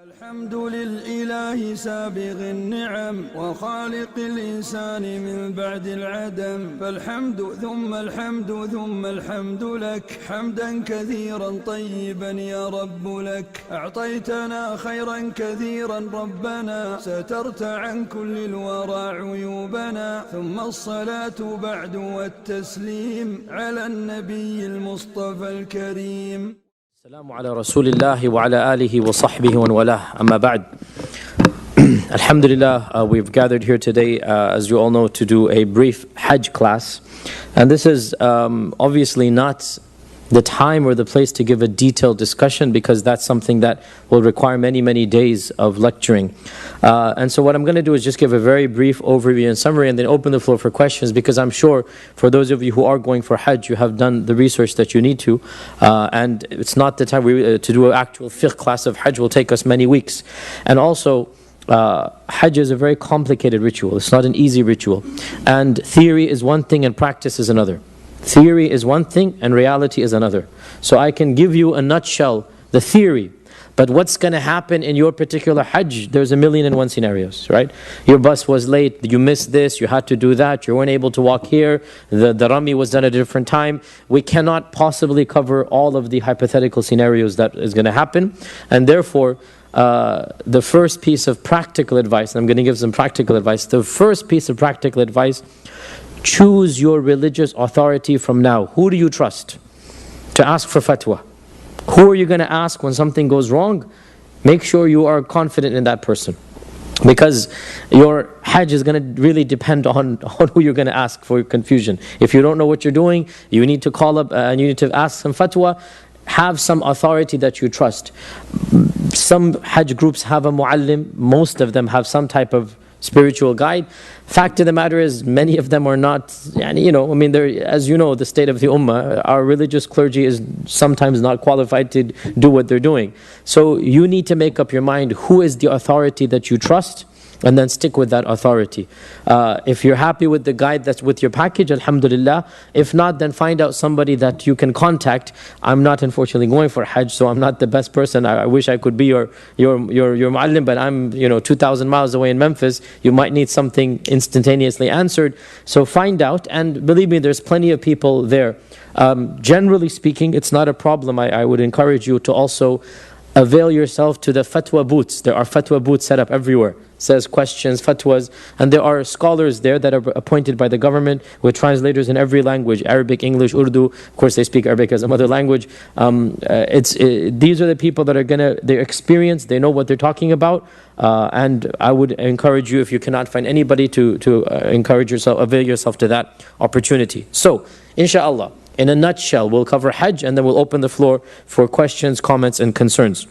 الحمد للإله سابغ النعم وخالق الإنسان من بعد العدم، فالحمد ثم الحمد ثم الحمد لك حمدا كثيرا طيبا يا رب لك. أعطيتنا خيرا كثيرا ربنا، سترت عن كل الورى عيوبنا، ثم الصلاة بعد والتسليم على النبي المصطفى الكريم. السلام على رسول الله وعلى آله وصحبه ومن والاه. أما بعد. Alhamdulillah, we've gathered here today, as you all know, to do a brief Hajj class. And this is obviously not the time or the place to give a detailed discussion, because that's something that will require many, many days of lecturing. And so what I'm going to do is just give a very brief overview and summary, and then open the floor for questions, because I'm sure for those of you who are going for Hajj, you have done the research that you need to. And it's not the time to do an actual fiqh class of Hajj will take us many weeks. And also, Hajj is a very complicated ritual. It's not an easy ritual. And theory is one thing and practice is another. Theory is one thing and reality is another. So I can give you a nutshell, the theory, but what's going to happen in your particular Hajj, there's a million and one scenarios, right? Your bus was late, you missed this, you had to do that, you weren't able to walk here, the Rami was done at a different time. We cannot possibly cover all of the hypothetical scenarios that is going to happen. And therefore, the first piece of practical advice, and I'm going to give some practical advice, the first piece of practical advice, choose your religious authority from now. Who do you trust to ask for fatwa? Who are you going to ask when something goes wrong? Make sure you are confident in that person, because your Hajj is going to really depend on who you're going to ask for confusion. If you don't know what you're doing, you need to call up and you need to ask some fatwa. Have some authority that you trust. Some Hajj groups have a muallim. Most of them have some type of spiritual guide. Fact of the matter is, many of them are not, as you know, the state of the ummah, our religious clergy is sometimes not qualified to do what they're doing. So you need to make up your mind, who is the authority that you trust, and then stick with that authority. If you're happy with the guide that's with your package, alhamdulillah. If not, then find out somebody that you can contact. I'm not unfortunately going for Hajj, so I'm not the best person. I wish I could be your muallim, but I'm 2,000 miles away in Memphis. You might need something instantaneously answered. So find out, and believe me, there's plenty of people there. Generally speaking, it's not a problem. I would encourage you to also avail yourself to the fatwa booths. There are fatwa booths set up everywhere. Says questions, fatwas, and there are scholars there that are appointed by the government with translators in every language, Arabic, English, Urdu. Of course, they speak Arabic as a mother language. These are the people that are they're experienced, they know what they're talking about, and I would encourage you, if you cannot find anybody, to encourage yourself, avail yourself to that opportunity. So, inshallah, in a nutshell, we'll cover Hajj, and then we'll open the floor for questions, comments, and concerns.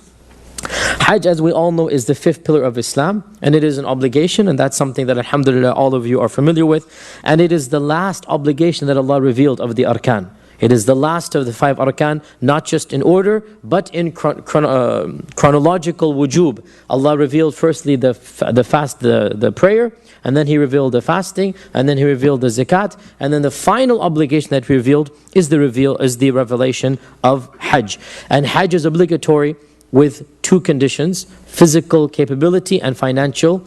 Hajj, as we all know, is the fifth pillar of Islam, and it is an obligation, and that's something that alhamdulillah all of you are familiar with. And it is the last obligation that Allah revealed of the arkan. It is the last of the 5 arkan, not just in order, but in chronological wujub. Allah revealed firstly the fast, the prayer, and then He revealed the fasting, and then He revealed the zakat, and then the final obligation that He revealed is the revelation of Hajj. And Hajj is obligatory with 2 conditions: physical capability and financial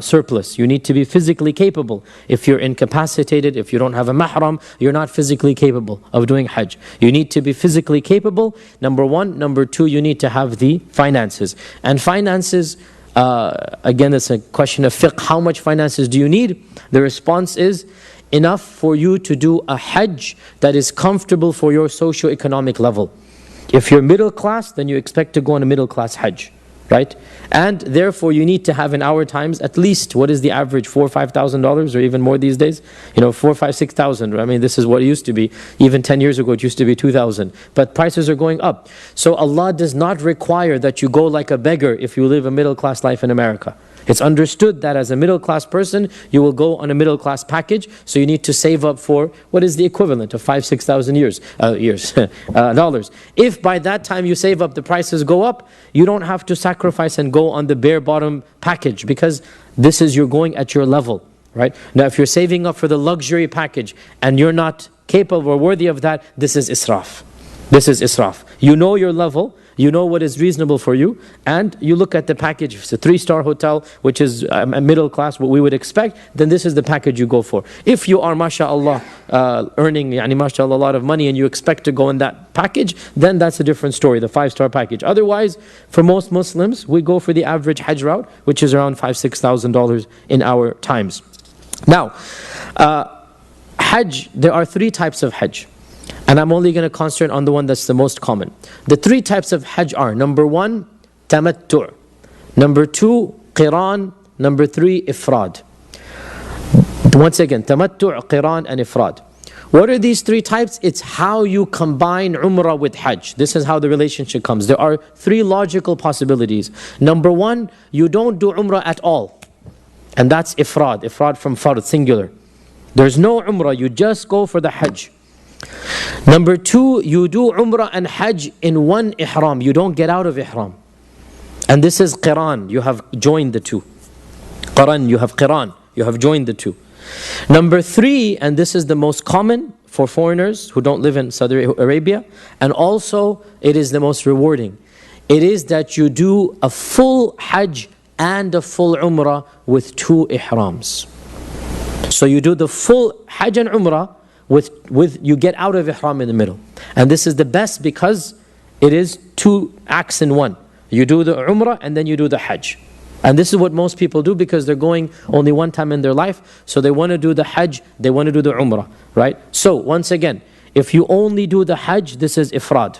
surplus. You need to be physically capable. If you're incapacitated, if you don't have a mahram, you're not physically capable of doing Hajj. You need to be physically capable, number 1. Number 2, you need to have the finances. And finances, again, it's a question of fiqh. How much finances do you need? The response is enough for you to do a Hajj that is comfortable for your socio-economic level. If you're middle class, then you expect to go on a middle class Hajj, right? And therefore you need to have in our times at least, what is the average, $4,000 or $5,000 or even more these days? 4,000, 5,000, 6,000. I mean, this is what it used to be. Even 10 years ago, it used to be 2,000. But prices are going up. So Allah does not require that you go like a beggar if you live a middle class life in America. It's understood that as a middle class person, you will go on a middle class package, so you need to save up for what is the equivalent of $5,000-6,000 dollars. If by that time you save up, the prices go up, you don't have to sacrifice and go on the bare bottom package, because this is, you're going at your level, right? Now if you're saving up for the luxury package and you're not capable or worthy of that, this is israf. This is israf. You know your level. you know what is reasonable for you, and you look at the package. If it's a 3-star hotel, which is a middle class, what we would expect, then this is the package you go for. If you are, mashallah, earning, mashallah, a lot of money and you expect to go in that package, then that's a different story, the 5-star package. Otherwise, for most Muslims, we go for the average Hajj route, which is around $5,000-6,000 in our times. Now, Hajj, there are 3 types of Hajj. And I'm only going to concentrate on the one that's the most common. The 3 types of Hajj are, number 1, tamattu'. Number 2, qiran. Number 3, ifrad. Once again, tamattu', qiran, and ifrad. What are these 3 types? It's how you combine umrah with Hajj. This is how the relationship comes. There are 3 logical possibilities. Number 1, you don't do umrah at all. And that's ifrad. Ifrad from fard, singular. There's no umrah, you just go for the Hajj. Number 2, you do umrah and Hajj in one ihram. You don't get out of ihram. And this is qiran. You have joined the 2. Qiran, you have joined the 2. Number 3, and this is the most common for foreigners who don't live in Saudi Arabia, and also it is the most rewarding. It is that you do a full Hajj and a full umrah with 2 ihrams. So you do the full Hajj and umrah with you get out of ihram in the middle. And this is the best because it is 2 acts in one. You do the umrah and then you do the Hajj. And this is what most people do because they're going only one time in their life. So they want to do the Hajj, they want to do the umrah, right? So once again, if you only do the Hajj, this is ifrad.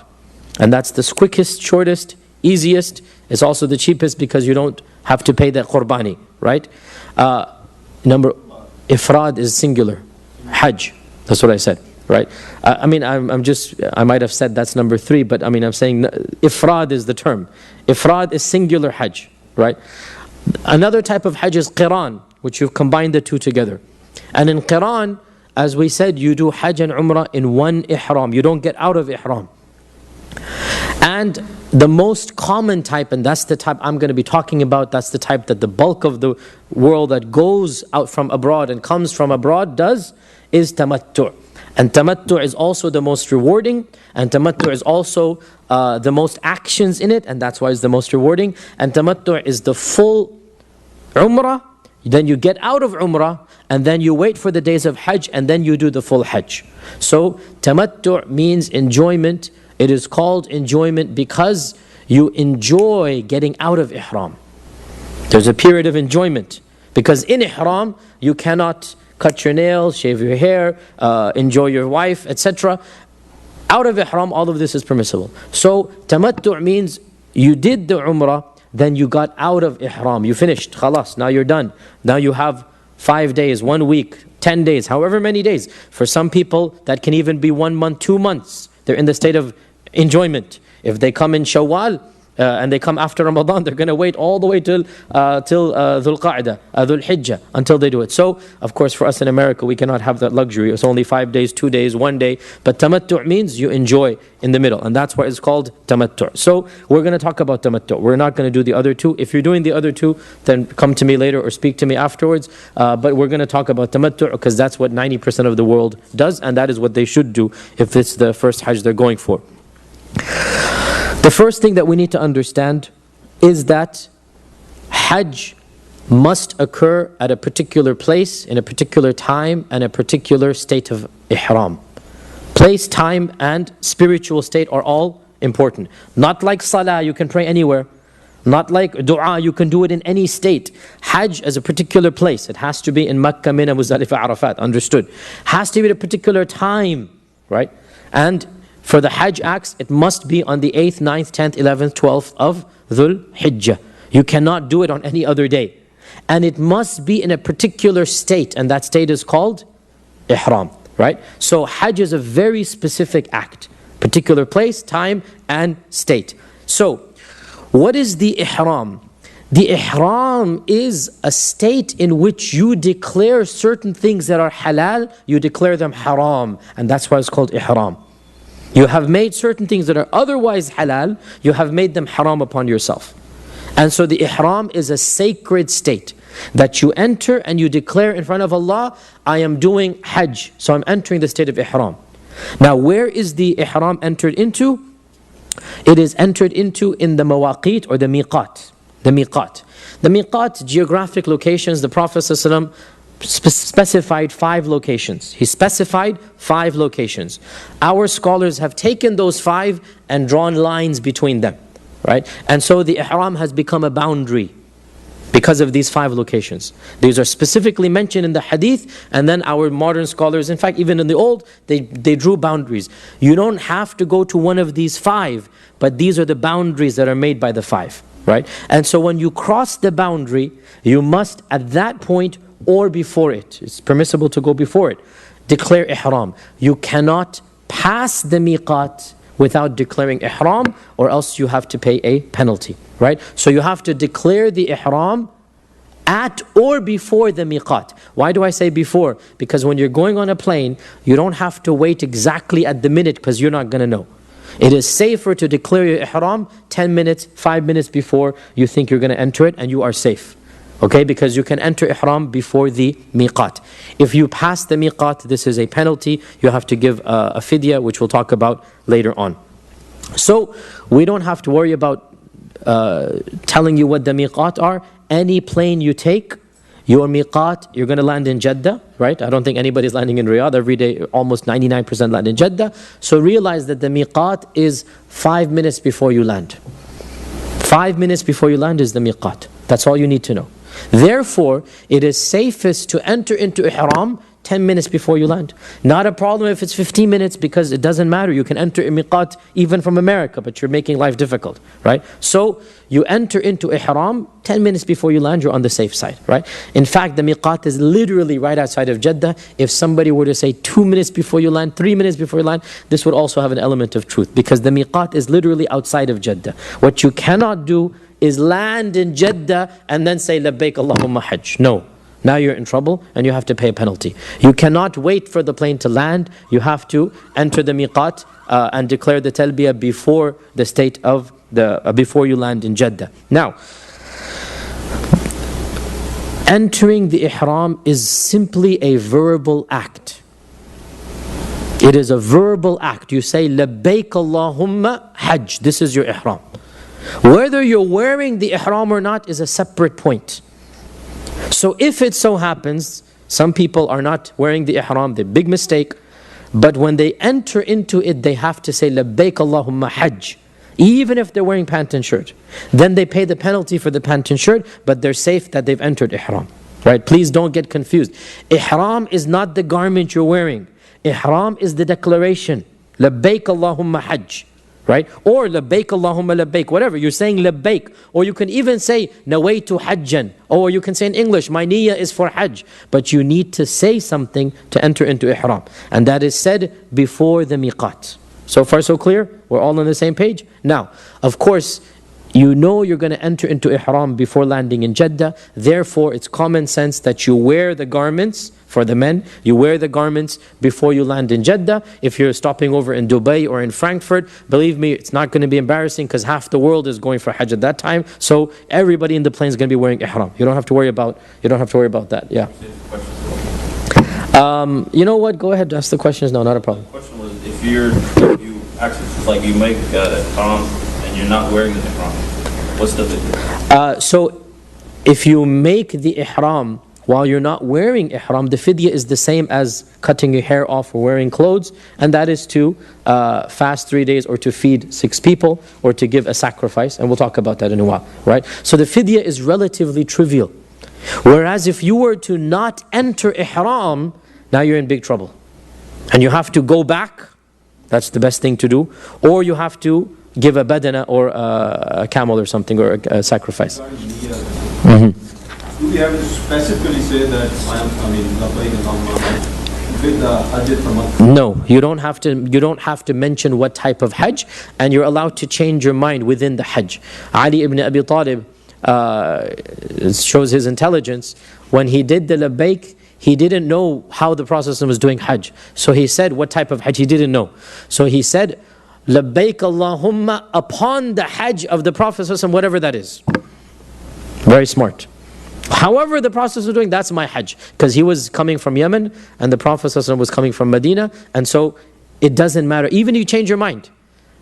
And that's the quickest, shortest, easiest. It's also the cheapest because you don't have to pay the qurbani, right? Ifrad is singular, Hajj. That's what I said, right? I might have said that's number 3, but I'm saying ifrad is the term. Ifrad is singular Hajj, right? Another type of Hajj is qiran, which you've combined the 2 together. And in qiran, as we said, you do Hajj and Umrah in one ihram. You don't get out of ihram. And the most common type, and that's the type I'm going to be talking about, that's the type that the bulk of the world that goes out from abroad and comes from abroad does, is tamattu'. And tamattu' is also the most rewarding, and tamattu' is also the most actions in it, and that's why it's the most rewarding. And tamattu' is the full umrah, then you get out of umrah, and then you wait for the days of Hajj, and then you do the full Hajj. So tamattu' means enjoyment. It is called enjoyment because you enjoy getting out of ihram. There's a period of enjoyment because in ihram you cannot cut your nails, shave your hair, enjoy your wife, etc. Out of ihram, all of this is permissible. So tamattu' means you did the umrah, then you got out of ihram. You finished, khalas, now you're done. Now you have 5 days, 1 week, 10 days, however many days. For some people, that can even be 1 month, 2 months. They're in the state of enjoyment. If they come in Shawwal and they come after Ramadan, they're going to wait all the way till Dhul Qa'dah, Dhul Hijjah, until they do it. So, of course, for us in America, we cannot have that luxury. It's only 5 days, 2 days, 1 day. But tamattu' means you enjoy in the middle. And that's why it's called tamattu'. So, we're going to talk about tamattu'. We're not going to do the other 2. If you're doing the other 2, then come to me later or speak to me afterwards. But we're going to talk about tamattu' because that's what 90% of the world does. And that is what they should do if it's the first Hajj they're going for. The first thing that we need to understand is that Hajj must occur at a particular place, in a particular time, and a particular state of ihram. Place, time, and spiritual state are all important. Not like salah, you can pray anywhere. Not like dua, you can do it in any state. Hajj is a particular place. It has to be in Makkah, Mina, Muzdalifah, Arafat. Understood. Has to be at a particular time, right? And for the Hajj acts, it must be on the 8th, 9th, 10th, 11th, 12th of Dhul Hijjah. You cannot do it on any other day. And it must be in a particular state, and that state is called Ihram, right? So Hajj is a very specific act. Particular place, time, and state. So, what is the Ihram? The Ihram is a state in which you declare certain things that are halal, you declare them haram, and that's why it's called Ihram. You have made certain things that are otherwise halal, you have made them haram upon yourself. And so the ihram is a sacred state that you enter and you declare in front of Allah, I am doing Hajj, so I'm entering the state of ihram. Now where is the ihram entered into? It is entered into in the mawaqit or the miqat. The miqat. The miqat, geographic locations, the Prophet ﷺ specified 5 locations. He specified 5 locations. Our scholars have taken those 5 and drawn lines between them, right? And so the ihram has become a boundary because of these 5 locations. These are specifically mentioned in the hadith, and then our modern scholars, in fact even in the old, they drew boundaries. You don't have to go to one of these 5, but these are the boundaries that are made by the 5, right? And so when you cross the boundary, you must at that point or before it, it's permissible to go before it, declare ihram. You cannot pass the miqat without declaring ihram, or else you have to pay a penalty, right? So you have to declare the ihram at or before the miqat. Why do I say before? Because when you're going on a plane, you don't have to wait exactly at the minute, because you're not going to know. It is safer to declare your ihram 10 minutes, 5 minutes before you think you're going to enter it, and you are safe. Okay, because you can enter ihram before the miqat. If you pass the miqat, this is a penalty. You have to give a fidya, which we'll talk about later on. So, we don't have to worry about telling you what the miqat are. Any plane you take, your miqat, you're going to land in Jeddah, right? I don't think anybody's landing in Riyadh. Every day, almost 99% land in Jeddah. So realize that the miqat is 5 minutes before you land. 5 minutes before you land is the miqat. That's all you need to know. Therefore, it is safest to enter into ihram 10 minutes before you land. Not a problem if it's 15 minutes, because it doesn't matter. You can enter miqat even from America, but you're making life difficult, right? So, you enter into ihram 10 minutes before you land, you're on the safe side, right? In fact, the miqat is literally right outside of Jeddah. If somebody were to say 2 minutes before you land, 3 minutes before you land, this would also have an element of truth, because the miqat is literally outside of Jeddah. What you cannot do is land in Jeddah and then say, Labbaik Allahumma Hajj. No. Now you're in trouble and you have to pay a penalty. You cannot wait for the plane to land. You have to enter the miqat and declare the talbiyah before the state of before you land in Jeddah. Now, entering the ihram is simply a verbal act. It is a verbal act. You say, Labbaik Allahumma Hajj. This is your ihram. Whether you're wearing the ihram or not is a separate point. So if it so happens, some people are not wearing the ihram, they're big mistake, but when they enter into it, they have to say, Labbaik Allahumma Hajj, even if they're wearing pant and shirt. Then they pay the penalty for the pant and shirt, but they're safe that they've entered ihram. Right? Please don't get confused. Ihram is not the garment you're wearing. Ihram is the declaration, Labbaik Allahumma Hajj. Right? Or labbaik Allahumma labbaik, whatever. You're saying labbaik. Or you can even say nawaitu hajjan. Or you can say in English, my niyyah is for hajj. But you need to say something to enter into ihram. And that is said before the miqat. So far so clear? We're all on the same page? Now, of course, you know you're going to enter into ihram before landing in Jeddah. Therefore, it's common sense that you wear the garments. For the men, you wear the garments before you land in Jeddah. If you're stopping over in Dubai or in Frankfurt, believe me, it's not going to be embarrassing, because half the world is going for Hajj at that time. So everybody in the plane is going to be wearing ihram. You don't have to worry about that. Yeah. You know what? Go ahead, ask the questions now. Not a problem. The question was, if you actually like you make ihram and you're not wearing the ihram, what's the fidya? So if you make the ihram while you're not wearing ihram, the fidya is the same as cutting your hair off or wearing clothes, and that is to fast 3 days, or to feed 6 people, or to give a sacrifice, and we'll talk about that in a while, right? So the fidya is relatively trivial. Whereas if you were to not enter ihram, now you're in big trouble. And you have to go back, that's the best thing to do, or you have to give a badana or a camel or something, or a sacrifice. Do we have to specifically say that with the Hajj? No, you don't have to mention what type of Hajj, and you're allowed to change your mind within the Hajj. Ali ibn Abi Talib shows his intelligence. When he did the labbaik, he didn't know how the Prophet was doing Hajj. So he said what type of Hajj, he didn't know. So he said, Labbaik Allahumma upon the Hajj of the Prophet, whatever that is. Very smart. However the Prophet was doing, that's my Hajj. Because he was coming from Yemen and the Prophet was coming from Medina. And so it doesn't matter. Even if you change your mind.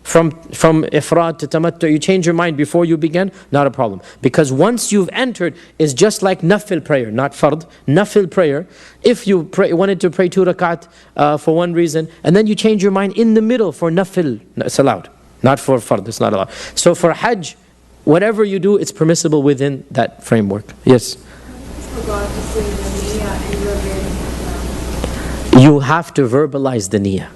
from ifrad to tamattu, you change your mind before you begin, not a problem. Because once you've entered, it's just like nafil prayer, not fard, nafil prayer. If you wanted to pray 2 rakat for one reason, and then you change your mind in the middle for nafil, it's allowed. Not for fard, it's not allowed. So for hajj, whatever you do, it's permissible within that framework. Yes? You have to verbalize the niyyah.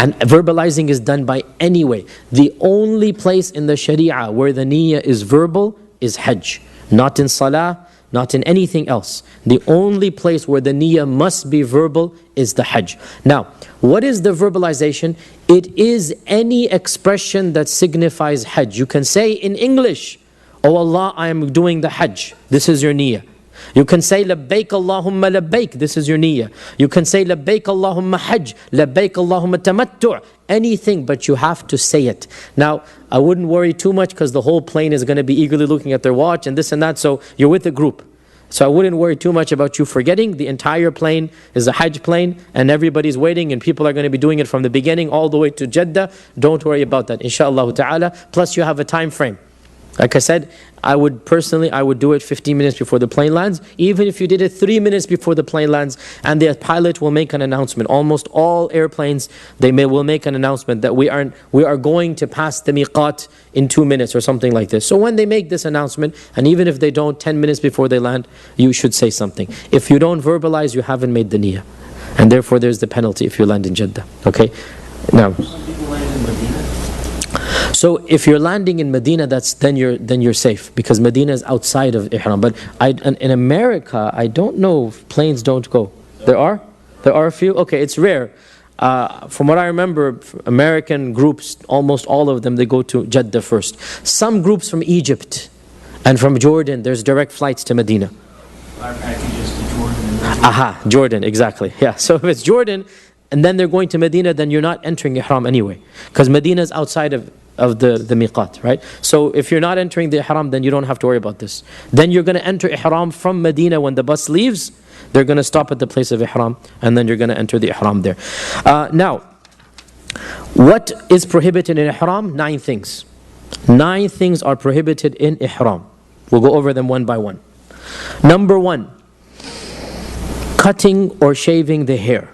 And verbalizing is done by any way. The only place in the sharia where the niyyah is verbal is hajj. Not in salah, not in anything else. The only place where the niyyah must be verbal is the hajj. Now, what is the verbalization? It is any expression that signifies hajj. You can say in English, "Oh Allah, I am doing the hajj." This is your niyyah. You can say labbaik Allahumma labbaik, this is your niyyah. You can say labbaik Allahumma hajj, labbaik Allahumma tamattu', anything, but you have to say it. Now, I wouldn't worry too much because the whole plane is going to be eagerly looking at their watch and this and that, so you're with a group. So I wouldn't worry too much about you forgetting. The entire plane is a hajj plane and everybody's waiting and people are going to be doing it from the beginning all the way to Jeddah. Don't worry about that, inshallah ta'ala. Plus you have a time frame. Like I said, I would do it 15 minutes before the plane lands. Even if you did it 3 minutes before the plane lands, and the pilot will make an announcement. Almost all airplanes, will make an announcement that we are going to pass the miqat in 2 minutes or something like this. So when they make this announcement, and even if they don't, 10 minutes before they land, you should say something. If you don't verbalize, you haven't made the niyyah. And therefore there's the penalty if you land in Jeddah. Okay? Now, so if you're landing in Medina, then you're safe because Medina is outside of Ihram. But in America, I don't know if planes don't go. There are a few. Okay, it's rare. From what I remember, American groups, almost all of them, they go to Jeddah first. Some groups from Egypt and from Jordan, there's direct flights to Medina. Our packages to Jordan. Aha, Jordan, exactly. Yeah. So if it's Jordan and then they're going to Medina, then you're not entering Ihram anyway, because Medina is outside of the miqat, right? So if you're not entering the ihram, then you don't have to worry about this. Then you're going to enter ihram from Medina when the bus leaves. They're going to stop at the place of ihram, and then you're going to enter the ihram there. Now, what is prohibited in ihram? 9 things. 9 things are prohibited in ihram. We'll go over them one by one. Number 1, cutting or shaving the hair.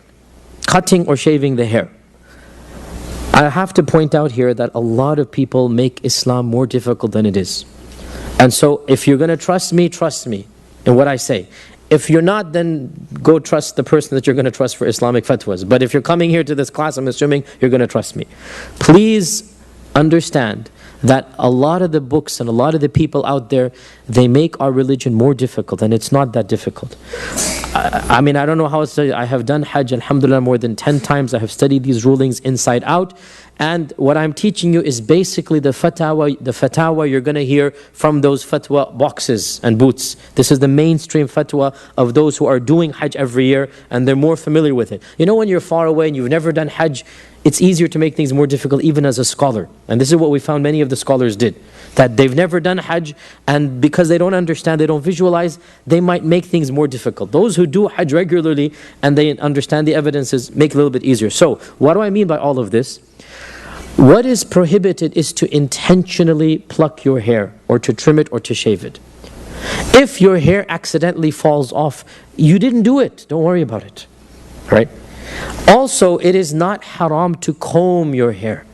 Cutting or shaving the hair. I have to point out here that a lot of people make Islam more difficult than it is. And so if you're going to trust me in what I say. If you're not, then go trust the person that you're going to trust for Islamic fatwas. But if you're coming here to this class, I'm assuming you're going to trust me. Please understand that a lot of the books and a lot of the people out there, they make our religion more difficult, and it's not that difficult. I mean, I don't know how to say. I have done Hajj, alhamdulillah, more than 10 times. I have studied these rulings inside out. And what I'm teaching you is basically the fatwa you're going to hear from those fatwa boxes and booths. This is the mainstream fatwa of those who are doing Hajj every year, and they're more familiar with it. You know, when you're far away and you've never done Hajj, it's easier to make things more difficult even as a scholar. And this is what we found many of the scholars did. That they've never done Hajj, and because they don't understand, they don't visualize, they might make things more difficult. Those who do Hajj regularly and they understand the evidences make it a little bit easier. So, what do I mean by all of this? What is prohibited is to intentionally pluck your hair, or to trim it, or to shave it. If your hair accidentally falls off, you didn't do it. Don't worry about it. Right? Also, it is not haram to comb your hair.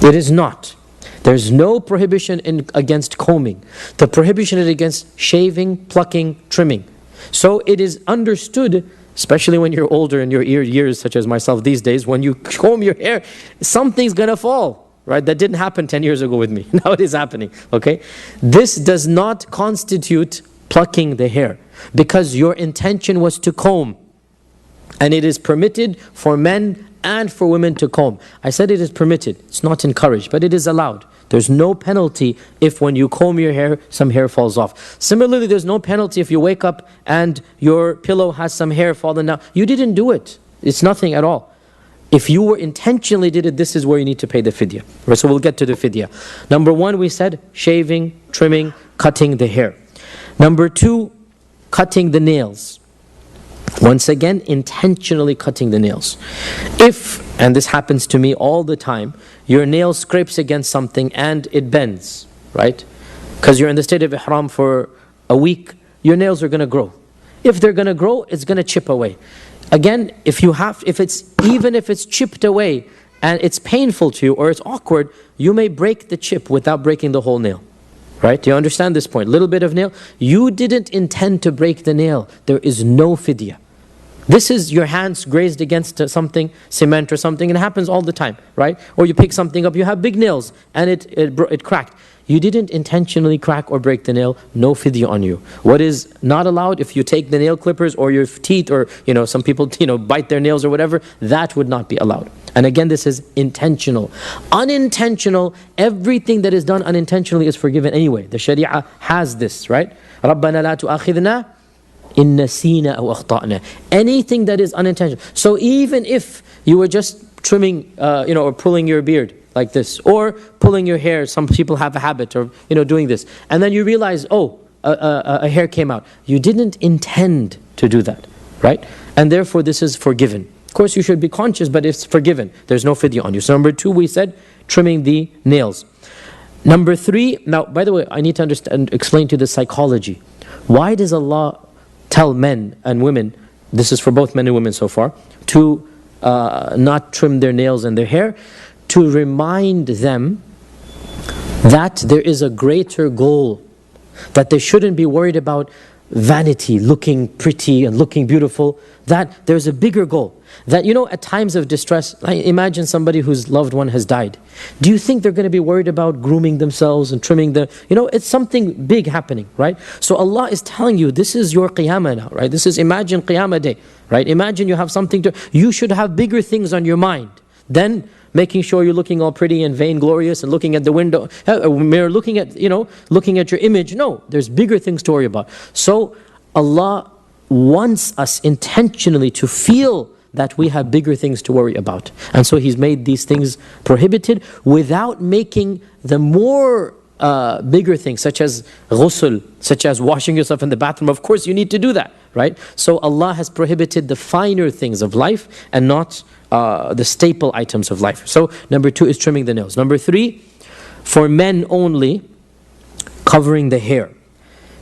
It is not. There's no prohibition against combing. The prohibition is against shaving, plucking, trimming. So it is understood, especially when you're older in your years, such as myself these days, when you comb your hair, something's going to fall. Right? That didn't happen 10 years ago with me. Now it is happening. Okay? This does not constitute plucking the hair, because your intention was to comb. And it is permitted for men and for women to comb. I said it is permitted. It's not encouraged, but it is allowed. There's no penalty if when you comb your hair, some hair falls off. Similarly, there's no penalty if you wake up and your pillow has some hair fallen down. You didn't do it. It's nothing at all. If you were intentionally did it, this is where you need to pay the fidya. So we'll get to the fidya. Number 1, we said shaving, trimming, cutting the hair. Number 2, cutting the nails. Once again, intentionally cutting the nails. If, and this happens to me all the time, your nail scrapes against something and it bends, right? Because you're in the state of ihram for a week, your nails are going to grow. If they're going to grow, it's going to chip away. Again, even if it's chipped away and it's painful to you or it's awkward, you may break the chip without breaking the whole nail. Right? Do you understand this point? Little bit of nail. You didn't intend to break the nail. There is no fidya. This is your hands grazed against something, cement or something, and it happens all the time, right? Or you pick something up, you have big nails, and it cracked. You didn't intentionally crack or break the nail, no fidya on you. What is not allowed, if you take the nail clippers or your teeth, or some people bite their nails or whatever, that would not be allowed. And again, this is intentional. Unintentional, everything that is done unintentionally is forgiven anyway. The Sharia has this, right? رَبَّنَا لَا تُؤَاخِذْنَا إِن نَسِينَا أَوْ أَخْطَأْنَا. Anything that is unintentional. So even if you were just trimming, or pulling your beard like this, or pulling your hair, some people have a habit of, doing this, and then you realize, a hair came out. You didn't intend to do that, right? And therefore this is forgiven. Of course, you should be conscious, but it's forgiven. There's no fidya on you. So number 2, we said trimming the nails. Number 3, now, by the way, I need to explain to you the psychology. Why does Allah tell men and women, this is for both men and women so far, to not trim their nails and their hair? To remind them that there is a greater goal, that they shouldn't be worried about vanity, looking pretty and looking beautiful, that there's a bigger goal. That, at times of distress, imagine somebody whose loved one has died. Do you think they're going to be worried about grooming themselves and trimming it's something big happening, right? So Allah is telling you, this is your qiyamah now, right? This is, imagine qiyamah day, right? Imagine you have something you should have bigger things on your mind than making sure you're looking all pretty and vainglorious and looking at the window, mirror, looking at your image. No, there's bigger things to worry about. So Allah wants us intentionally to feel that we have bigger things to worry about. And so He's made these things prohibited without making the more bigger things, such as ghusl, such as washing yourself in the bathroom. Of course you need to do that, right? So Allah has prohibited the finer things of life and not the staple items of life. So number 2 is trimming the nails. Number 3, for men only, covering the hair.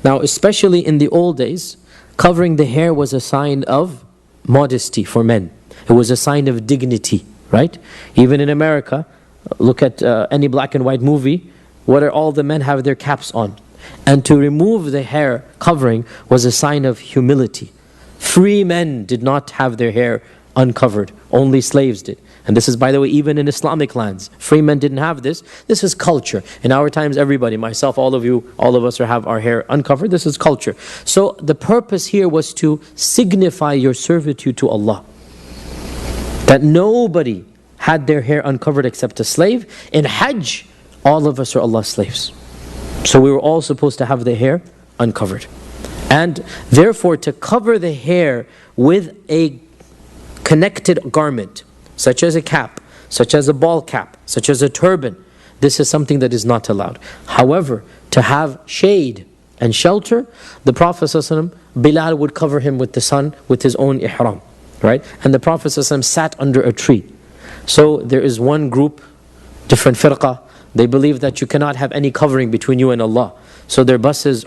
Now, especially in the old days, covering the hair was a sign of modesty for men. It was a sign of dignity, right? Even in America, look at any black and white movie, what are all the men have their caps on? And to remove the hair covering was a sign of humility. Free men did not have their hair uncovered, only slaves did. And this is, by the way, even in Islamic lands. Free men didn't have this. This is culture. In our times, everybody, myself, all of you, all of us have our hair uncovered. This is culture. So the purpose here was to signify your servitude to Allah. That nobody had their hair uncovered except a slave. In Hajj, all of us are Allah's slaves. So we were all supposed to have the hair uncovered. And therefore, to cover the hair with a connected garment, such as a cap, such as a ball cap, such as a turban, this is something that is not allowed. However, to have shade and shelter, the Prophet ﷺ, Bilal would cover him with the sun with his own ihram, right? And the Prophet ﷺ sat under a tree. So there is one group, different firqah, they believe that you cannot have any covering between you and Allah. So their buses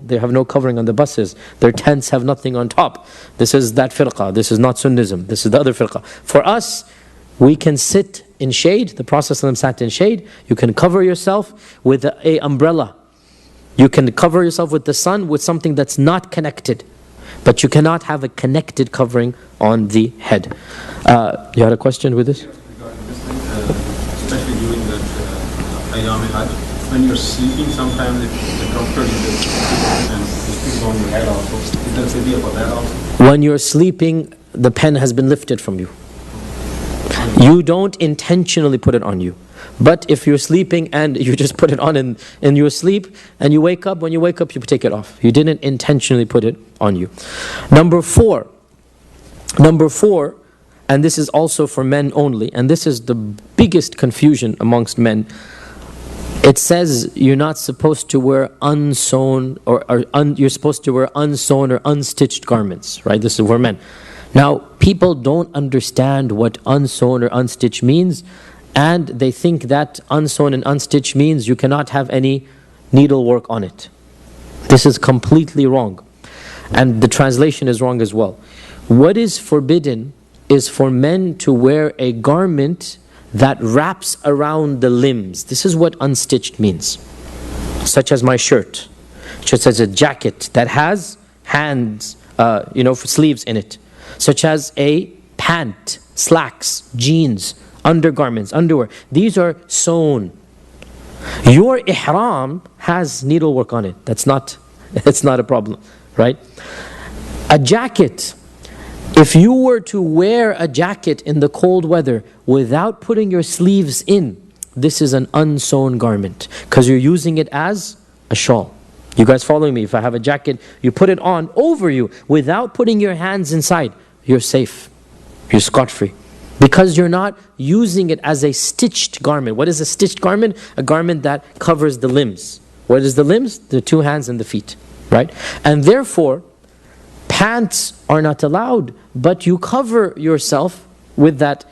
they have no covering on the buses. Their tents have nothing on top. This is that firqah. This is not Sunnism. This is the other firqah. For us, we can sit in shade. The Prophet ﷺ sat in shade. You can cover yourself with an umbrella. You can cover yourself with the sun with something that's not connected. But you cannot have a connected covering on the head. You had a question with this? Yes, regarding this thing, especially during that Ayyam Hajj, when you're sleeping, sometimes the doctor and sleep on your head also. Is there a video about that also? When you're sleeping, the pen has been lifted from you. You don't intentionally put it on you. But if you're sleeping and you just put it on in your sleep and you wake up, when you wake up you take it off. You didn't intentionally put it on you. Number four, and this is also for men only, and this is the biggest confusion amongst men. it says you're not supposed to wear unsewn you're supposed to wear unsewn or unstitched garments, right? This is for men. Now, people don't understand what unsewn or unstitched means, and they think that unsewn and unstitched means you cannot have any needlework on it. This is completely wrong, and the translation is wrong as well. What is forbidden is for men to wear a garment that wraps around the limbs. This is what unstitched means. Such as my shirt, just as a jacket that has hands, for sleeves in it. Such as a pant, slacks, jeans, undergarments, underwear. These are sewn. Your ihram has needlework on it. That's not a problem, right? A jacket. If you were to wear a jacket in the cold weather without putting your sleeves in, this is an unsewn garment because you're using it as a shawl. You guys following me? If I have a jacket, you put it on over you without putting your hands inside, you're safe. You're scot-free. Because you're not using it as a stitched garment. What is a stitched garment? A garment that covers the limbs. What is the limbs? The two hands and the feet, right? And therefore, pants are not allowed, but you cover yourself with that,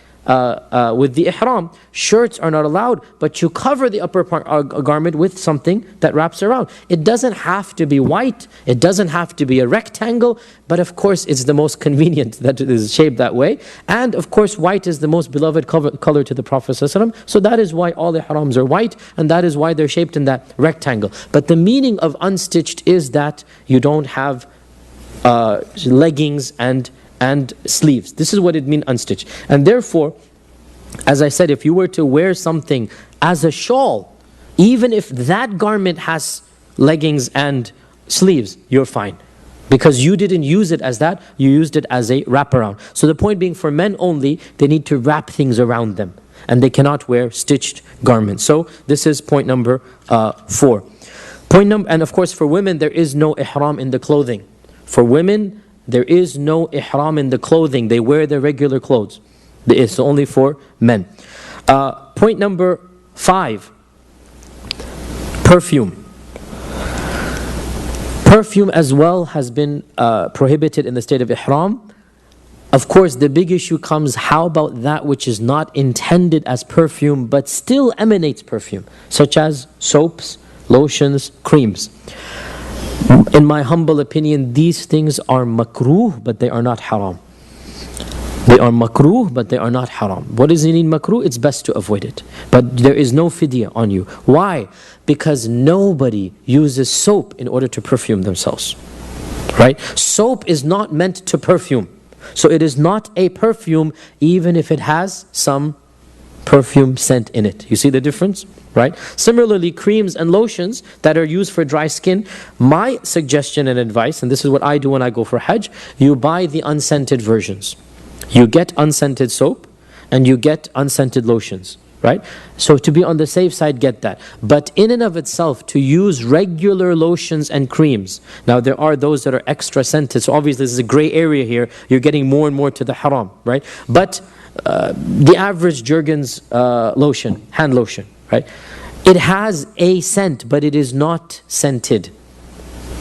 with the ihram. Shirts are not allowed, but you cover the upper part, garment with something that wraps around. It doesn't have to be white, it doesn't have to be a rectangle, but of course it's the most convenient that it is shaped that way. And of course white is the most beloved color to the Prophet ﷺ. So that is why all the ihrams are white, and that is why they're shaped in that rectangle. But the meaning of unstitched is that you don't have leggings and sleeves. This is what it means unstitched. And therefore, as I said, if you were to wear something as a shawl, even if that garment has leggings and sleeves, you're fine. Because you didn't use it as that, you used it as a wraparound. So the point being, for men only, they need to wrap things around them. And they cannot wear stitched garments. So this is point number 4. And of course for women, there is no ihram in the clothing. For women, there is no ihram in the clothing. They wear their regular clothes. It's only for men. Point number 5. Perfume. Perfume as well has been prohibited in the state of ihram. Of course, the big issue comes, how about that which is not intended as perfume but still emanates perfume, such as soaps, lotions, creams. In my humble opinion, these things are makruh, but they are not haram. They are makruh, but they are not haram. What does it mean makruh? It's best to avoid it. But there is no fidya on you. Why? Because nobody uses soap in order to perfume themselves. Right? Soap is not meant to perfume. So it is not a perfume even if it has some perfume scent in it. You see the difference? Right? Similarly, creams and lotions that are used for dry skin, my suggestion and advice, and this is what I do when I go for Hajj, you buy the unscented versions. You get unscented soap and you get unscented lotions. Right? So to be on the safe side, get that. But in and of itself, to use regular lotions and creams, now there are those that are extra scented, so obviously this is a gray area here, you're getting more and more to the haram, right? But the average Jergens lotion, hand lotion, right? It has a scent, but it is not scented.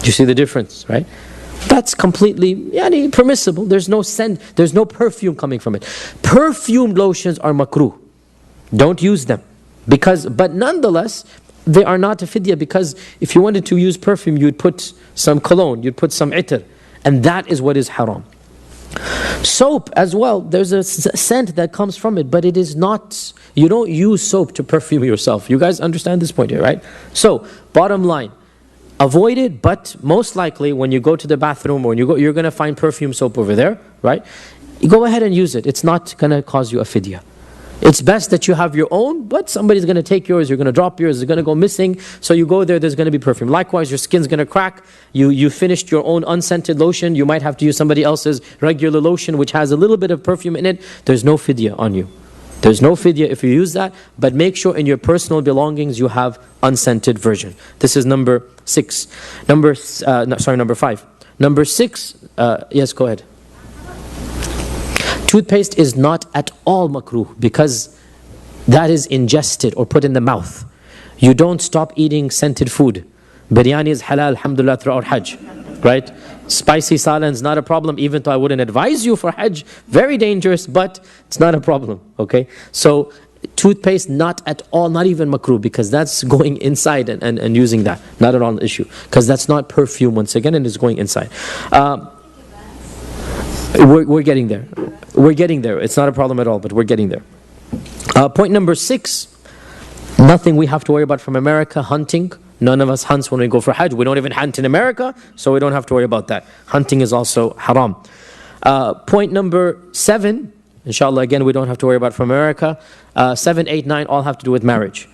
Do you see the difference, right? That's completely permissible. There's no scent, there's no perfume coming from it. Perfumed lotions are makruh. Don't use them. But nonetheless, they are not a fidya, because if you wanted to use perfume, you'd put some cologne, you'd put some itr, and that is what is haram. Soap as well, there's a scent that comes from it, but it is not, you don't use soap to perfume yourself. You guys understand this point here, right? So, bottom line, avoid it, but most likely when you go to the bathroom or when you go, you're going to find perfume soap over there, right? You go ahead and use it. It's not going to cause you a fidya. It's best that you have your own, but somebody's going to take yours, you're going to drop yours, it's going to go missing, so you go there, there's going to be perfume. Likewise, your skin's going to crack, you finished your own unscented lotion, you might have to use somebody else's regular lotion which has a little bit of perfume in it, there's no fidya on you. There's no fidya if you use that, but make sure in your personal belongings you have unscented version. This is number 6. Number 5. Number 6, yes, go ahead. Toothpaste is not at all makruh, because that is ingested or put in the mouth. You don't stop eating scented food. Biryani is halal, alhamdulillah, throughout Hajj, right? Spicy salan is not a problem, even though I wouldn't advise you for Hajj. Very dangerous, but it's not a problem, okay? So toothpaste, not at all, not even makruh, because that's going inside and using that. Not at all an issue, because that's not perfume once again, and it's going inside. We're getting there. We're getting there. It's not a problem at all, but we're getting there. Point number 6, nothing we have to worry about from America, hunting. None of us hunts when we go for Hajj. We don't even hunt in America, so we don't have to worry about that. Hunting is also haram. Point number 7, inshallah, again, we don't have to worry about from America. 7, 8, 9 all have to do with marriage.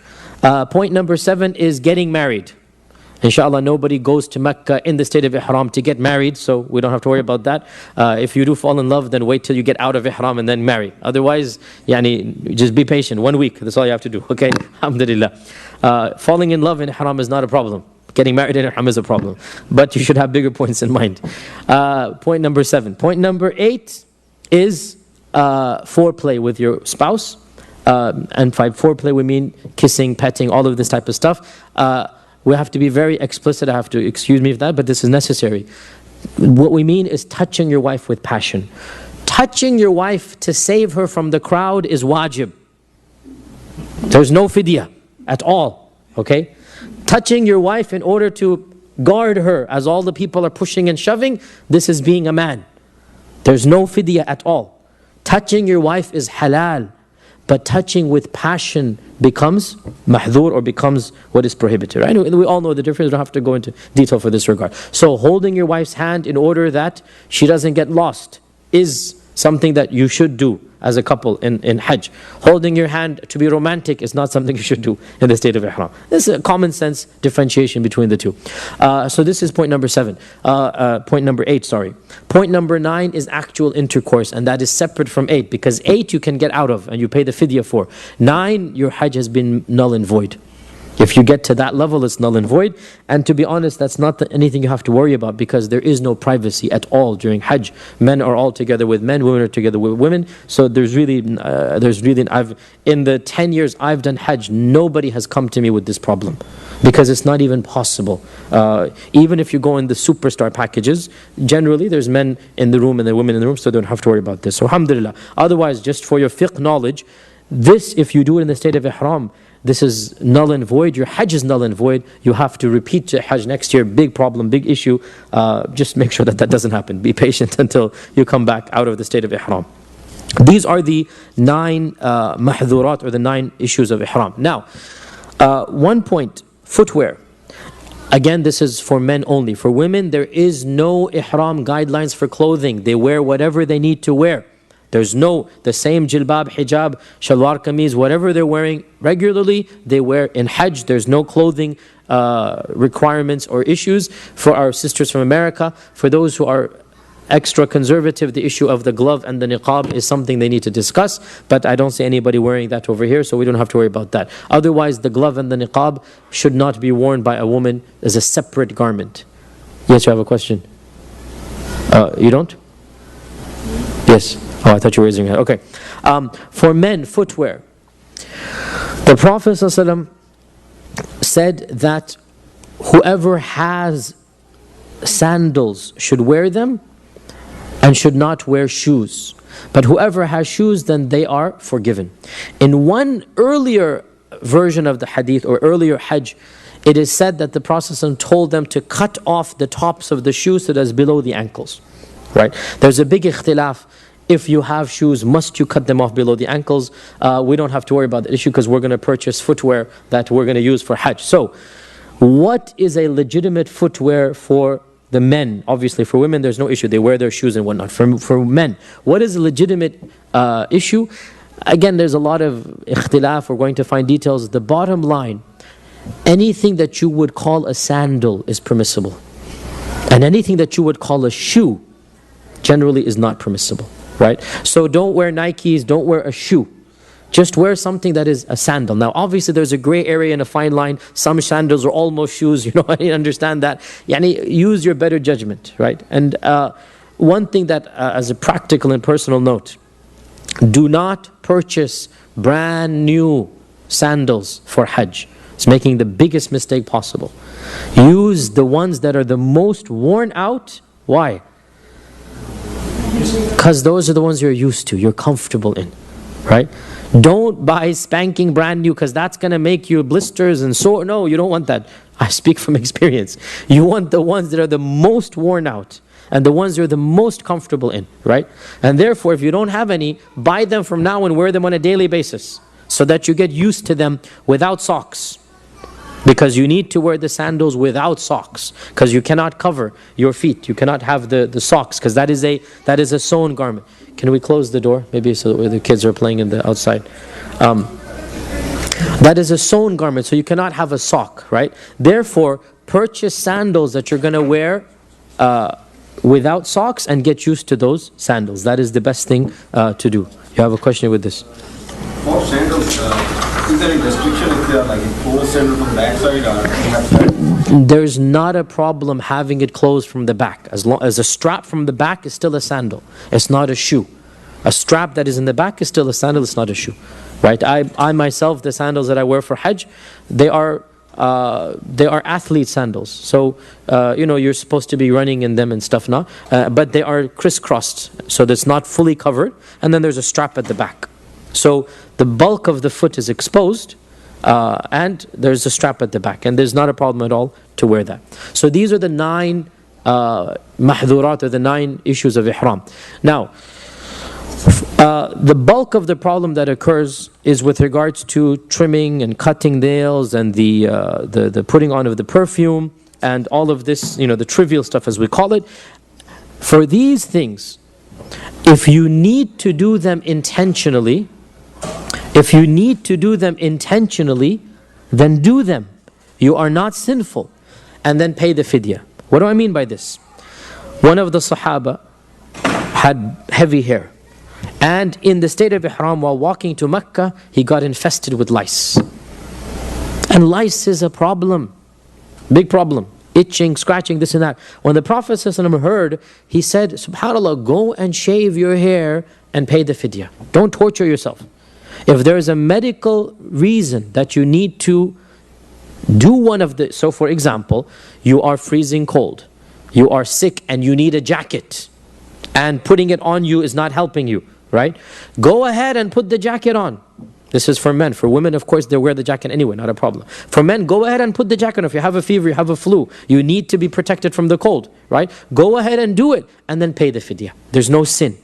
Point number 7 is getting married. Inshallah, nobody goes to Mecca in the state of Ihram to get married, so we don't have to worry about that. If you do fall in love, then wait till you get out of Ihram and then marry. Otherwise, just be patient. 1 week, that's all you have to do. Okay, alhamdulillah. Falling in love in Ihram is not a problem. Getting married in Ihram is a problem. But you should have bigger points in mind. Point number 7. Point number 8 is foreplay with your spouse. And by foreplay, we mean kissing, petting, all of this type of stuff. We have to be very explicit. I have to excuse me for that, but this is necessary. What we mean is touching your wife with passion. Touching your wife to save her from the crowd is wajib. There's no fidya at all, okay? Touching your wife in order to guard her as all the people are pushing and shoving, this is being a man. There's no fidya at all. Touching your wife is halal, but touching with passion becomes mahdhur, or becomes what is prohibited, right? We all know the difference. We don't have to go into detail for this regard. So holding your wife's hand in order that she doesn't get lost is something that you should do as a couple in Hajj. Holding your hand to be romantic is not something you should do in the state of Ihram. This is a common sense differentiation between the two. So this is point number 7. Point number 8, sorry. Point number 9 is actual intercourse, and that is separate from 8, because 8 you can get out of and you pay the fidya for. 9, your Hajj has been null and void. If you get to that level, it's null and void. And to be honest, that's not anything you have to worry about, because there is no privacy at all during Hajj. Men are all together with men, women are together with women. So in the 10 years I've done Hajj, nobody has come to me with this problem, because it's not even possible. Even if you go in the superstar packages, generally there's men in the room and the women in the room, so they don't have to worry about this. So alhamdulillah. Otherwise, just for your fiqh knowledge, this, if you do it in the state of Ihram, this is null and void. Your Hajj is null and void. You have to repeat Hajj next year. Big problem, big issue. Just make sure that that doesn't happen. Be patient until you come back out of the state of Ihram. These are the 9 mahdhurat, or the 9 issues of Ihram. Now, 1 point, footwear. Again, this is for men only. For women, there is no Ihram guidelines for clothing. They wear whatever they need to wear. There's the same jilbab, hijab, shalwar kameez, whatever they're wearing regularly, they wear in Hajj. There's no clothing requirements or issues. For our sisters from America, for those who are extra conservative, the issue of the glove and the niqab is something they need to discuss, but I don't see anybody wearing that over here, so we don't have to worry about that. Otherwise, the glove and the niqab should not be worn by a woman as a separate garment. Yes, you have a question? You don't? Yes. Oh, I thought you were raising your hand. Okay. For men, footwear. The Prophet ﷺ said that whoever has sandals should wear them and should not wear shoes. But whoever has shoes, then they are forgiven. In one earlier version of the hadith, or earlier Hajj, it is said that the Prophet ﷺ told them to cut off the tops of the shoes so that's below the ankles. Right? There's a big ikhtilaf. If you have shoes, must you cut them off below the ankles? We don't have to worry about the issue, because we're going to purchase footwear that we're going to use for Hajj. So, what is a legitimate footwear for the men? Obviously, for women, there's no issue. They wear their shoes and whatnot. For men, what is a legitimate issue? Again, there's a lot of ikhtilaf. We're going to find details. The bottom line, anything that you would call a sandal is permissible. And anything that you would call a shoe generally is not permissible. Right? So don't wear Nikes, don't wear a shoe. Just wear something that is a sandal. Now obviously there's a gray area and a fine line. Some sandals are almost shoes, I understand that. Use your better judgment, right? And one thing that as a practical and personal note, do not purchase brand new sandals for Hajj. It's making the biggest mistake possible. Use the ones that are the most worn out. Why? Because those are the ones you're used to, you're comfortable in, right? Don't buy spanking brand new because that's going to make you blisters and so. No, you don't want that. I speak from experience. You want the ones that are the most worn out and the ones you're the most comfortable in, right? And therefore, if you don't have any, buy them from now and wear them on a daily basis so that you get used to them without socks. Because you need to wear the sandals without socks, because you cannot cover your feet. You cannot have the socks, because that is a sewn garment. Can we close the door? Maybe so the kids are playing in the outside. That is a sewn garment, so you cannot have a sock, right? Therefore, purchase sandals that you're going to wear without socks and get used to those sandals. That is the best thing to do. You have a question with this? For sandals, is there a restriction if they are like a closed sandal from the backside or you have that? There's not a problem having it closed from the back. As long as a strap from the back is still a sandal. It's not a shoe. A strap that is in the back is still a sandal, it's not a shoe. Right? I myself, the sandals that I wear for Hajj, they are athlete sandals. So, you're supposed to be running in them and stuff now. But they are crisscrossed, so that's not fully covered. And then there's a strap at the back. So the bulk of the foot is exposed, and there's a strap at the back, and there's not a problem at all to wear that. So these are the 9 mahdurat, or the 9 issues of ihram. Now, the bulk of the problem that occurs is with regards to trimming and cutting nails and the putting on of the perfume and all of this, the trivial stuff as we call it. For these things, if you need to do them intentionally, then do them. You are not sinful. And then pay the fidya. What do I mean by this? One of the Sahaba had heavy hair. And in the state of ihram, while walking to Mecca, he got infested with lice. And lice is a problem. Big problem. Itching, scratching, this and that. When the Prophet ﷺ heard, he said, SubhanAllah, go and shave your hair and pay the fidya. Don't torture yourself. If there is a medical reason that you need to do one of the... So for example, you are freezing cold. You are sick and you need a jacket. And putting it on you is not helping you, right? Go ahead and put the jacket on. This is for men. For women, of course, they wear the jacket anyway, not a problem. For men, go ahead and put the jacket on. If you have a fever, you have a flu, you need to be protected from the cold, right? Go ahead and do it, and then pay the fidya. There's no sin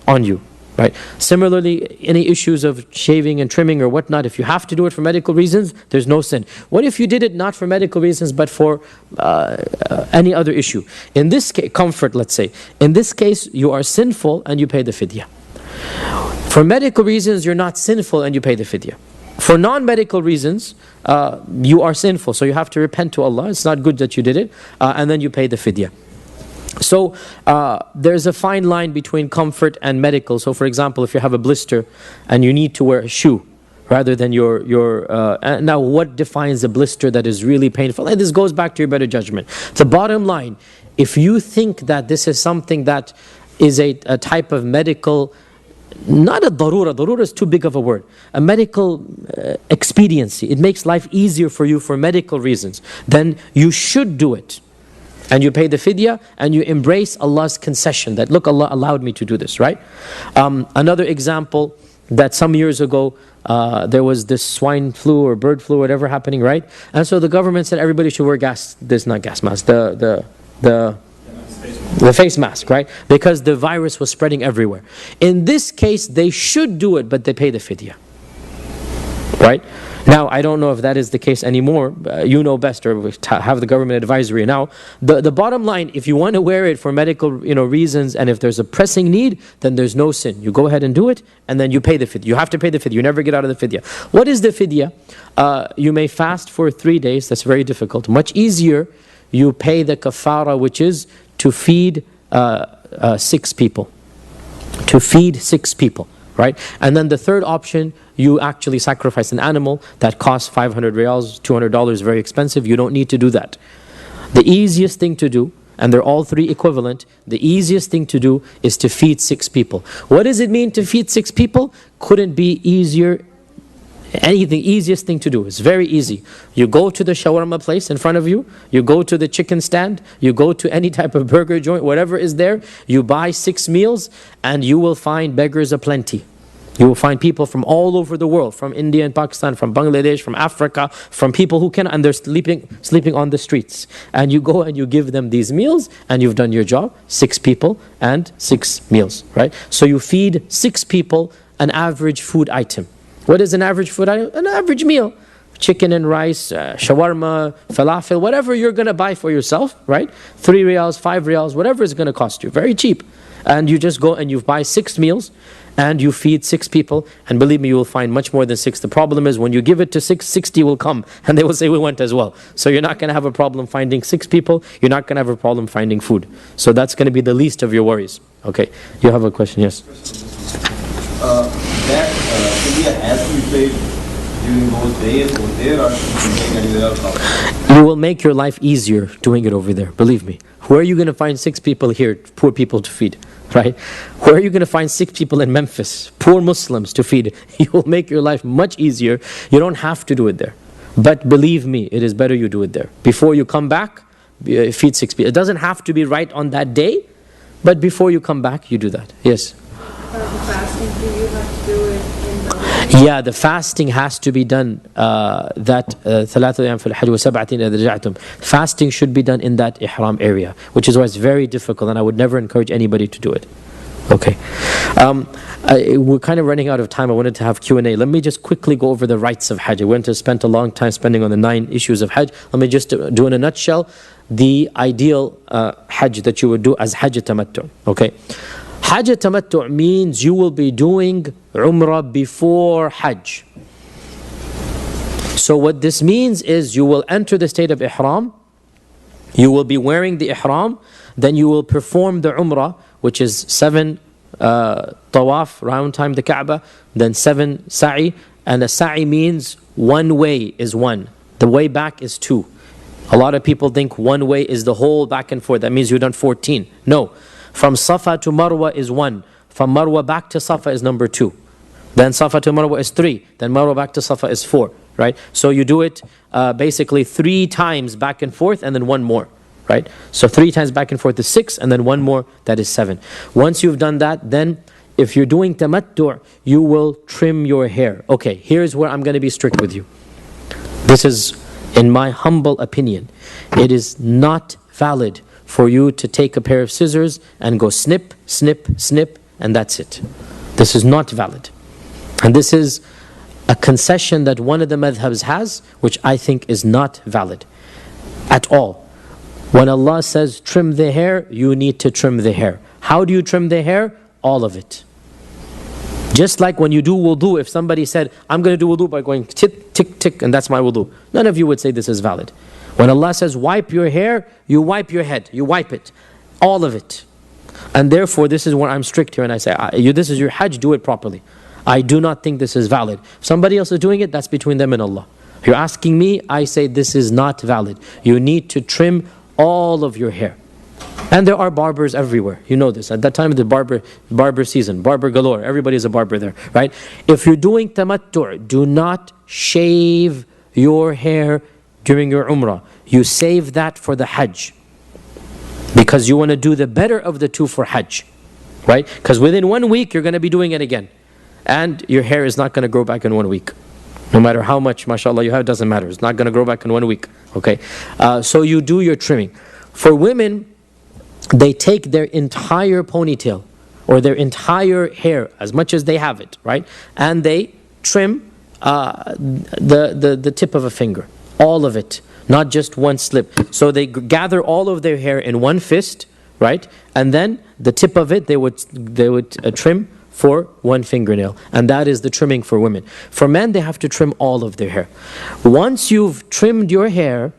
on you, right? Similarly, any issues of shaving and trimming or whatnot, if you have to do it for medical reasons, there's no sin. What if you did it not for medical reasons, but for any other issue? In this case, comfort, let's say. In this case, you are sinful and you pay the fidya. For medical reasons, you're not sinful and you pay the fidya. For non-medical reasons, you are sinful, so you have to repent to Allah. It's not good that you did it, and then you pay the fidya. So there's a fine line between comfort and medical. So for example, if you have a blister and you need to wear a shoe rather than your now what defines a blister that is really painful? And this goes back to your better judgment. The bottom line, if you think that this is something that is a type of medical, not a darura is too big of a word, a medical expediency, it makes life easier for you for medical reasons, then you should do it. And you pay the fidya and you embrace Allah's concession that, look, Allah allowed me to do this, right? Another example, that some years ago, there was this swine flu or bird flu, whatever happening, right? And so the government said everybody should wear the face mask, right? Because the virus was spreading everywhere. In this case, they should do it, but they pay the fidya, right? Now, I don't know if that is the case anymore. You know best, or have the government advisory now. The bottom line, if you want to wear it for medical reasons, and if there's a pressing need, then there's no sin. You go ahead and do it, and then you pay the fidya. You have to pay the fidya. You never get out of the fidya. What is the fidya? You may fast for 3 days. That's very difficult. Much easier, you pay the kafara, which is to feed 6 people. To feed 6 people. Right? And then the third option, you actually sacrifice an animal that costs 500 riyals, $200, very expensive. You don't need to do that. The easiest thing to do, and they're all 3 equivalent, the easiest thing to do is to feed 6 people. What does it mean to feed 6 people? Couldn't be easier Anything, easiest thing to do. It's very easy. You go to the shawarma place in front of you, you go to the chicken stand, you go to any type of burger joint, whatever is there, you buy 6 meals, and you will find beggars aplenty. You will find people from all over the world, from India and Pakistan, from Bangladesh, from Africa, from people who can, and they're sleeping on the streets. And you go and you give them these meals, and you've done your job. 6 people and 6 meals, right? So you feed 6 people an average food item. What is an average food item? An average meal. Chicken and rice, shawarma, falafel, whatever you're going to buy for yourself, right? 3 riyals, 5 riyals, whatever it's going to cost you. Very cheap. And you just go and you buy 6 meals and you feed 6 people. And believe me, you will find much more than 6. The problem is when you give it to 6, 60 will come and they will say we went as well. So you're not going to have a problem finding 6 people. You're not going to have a problem finding food. So that's going to be the least of your worries. Okay, you have a question? Yes. Has to be paid during those days over there, or should we make anywhere else? You will make your life easier doing it over there, believe me. Where are you going to find 6 people here, poor people to feed, right? Where are you going to find 6 people in Memphis, poor Muslims to feed? You will make your life much easier. You don't have to do it there. But believe me, it is better you do it there. Before you come back, feed 6 people. It doesn't have to be right on that day, but before you come back, you do that. Yes? Fasting, do you have to do it in the Yeah, the fasting has to be done, fasting should be done in that ihram area, which is why it's very difficult, and I would never encourage anybody to do it. Okay. We're kind of running out of time. I wanted to have Q&A. Let me just quickly go over the rights of Hajj. I went to spend a long time spending on the 9 issues of Hajj. Let me just do in a nutshell the ideal Hajj that you would do as Hajj Tamattu. Okay. Hajj Tamattu means you will be doing Umrah before Hajj. So what this means is you will enter the state of Ihram, you will be wearing the Ihram, then you will perform the Umrah, which is 7 tawaf, round time the Kaaba, then 7 sa'i, and a sa'i means one way is 1. The way back is 2. A lot of people think one way is the whole back and forth. That means you've done 14. No. From Safa to Marwa is 1. From Marwa back to Safa is number 2. Then Safa to Marwa is 3. Then Marwa back to Safa is 4. Right? So you do it basically 3 times back and forth and then 1 more. Right? So 3 times back and forth is 6 and then 1 more, that is 7. Once you've done that, then if you're doing tamattu', you will trim your hair. Okay, here's where I'm going to be strict with you. This is, in my humble opinion, it is not valid for you to take a pair of scissors and go snip, snip, snip, and that's it. This is not valid. And this is a concession that one of the madhabs has, which I think is not valid at all. When Allah says trim the hair, you need to trim the hair. How do you trim the hair? All of it. Just like when you do wudu, if somebody said, I'm going to do wudu by going tick, tick, tick, and that's my wudu. None of you would say this is valid. When Allah says wipe your hair, you wipe your head. You wipe it. All of it. And therefore, this is where I'm strict here and I say, this is your Hajj, do it properly. I do not think this is valid. If somebody else is doing it, that's between them and Allah. You're asking me, I say this is not valid. You need to trim all of your hair. And there are barbers everywhere. You know this. At that time of the barber season, barber galore. Everybody is a barber there, right? If you're doing tamattu', do not shave your hair during your umrah. You save that for the Hajj. Because you want to do the better of the two for Hajj. Right? Because within 1 week, you're going to be doing it again. And your hair is not going to grow back in 1 week. No matter how much, mashallah, you have, it doesn't matter. It's not going to grow back in 1 week. Okay? So you do your trimming. For women, they take their entire ponytail or their entire hair, as much as they have it, right? And they trim the tip of a finger. All of it. Not just one slip. So they gather all of their hair in one fist, right? And then the tip of it, they would trim for one fingernail. And that is the trimming for women. For men, they have to trim all of their hair. Once you've trimmed your hair,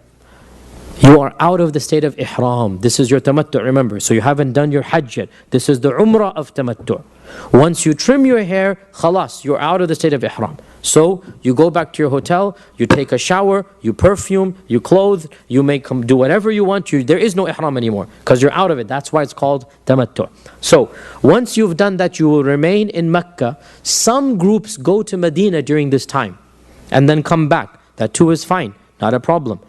you are out of the state of ihram. This is your tamattu', remember. So you haven't done your hajj yet. This is the umrah of tamattu'. Once you trim your hair, khalas, you're out of the state of ihram. So you go back to your hotel, you take a shower, you perfume, you clothe, you do whatever you want. There is no ihram anymore because you're out of it. That's why it's called tamattu'. So once you've done that, you will remain in Mecca. Some groups go to Medina during this time. and then come back. That too is fine, not a problem.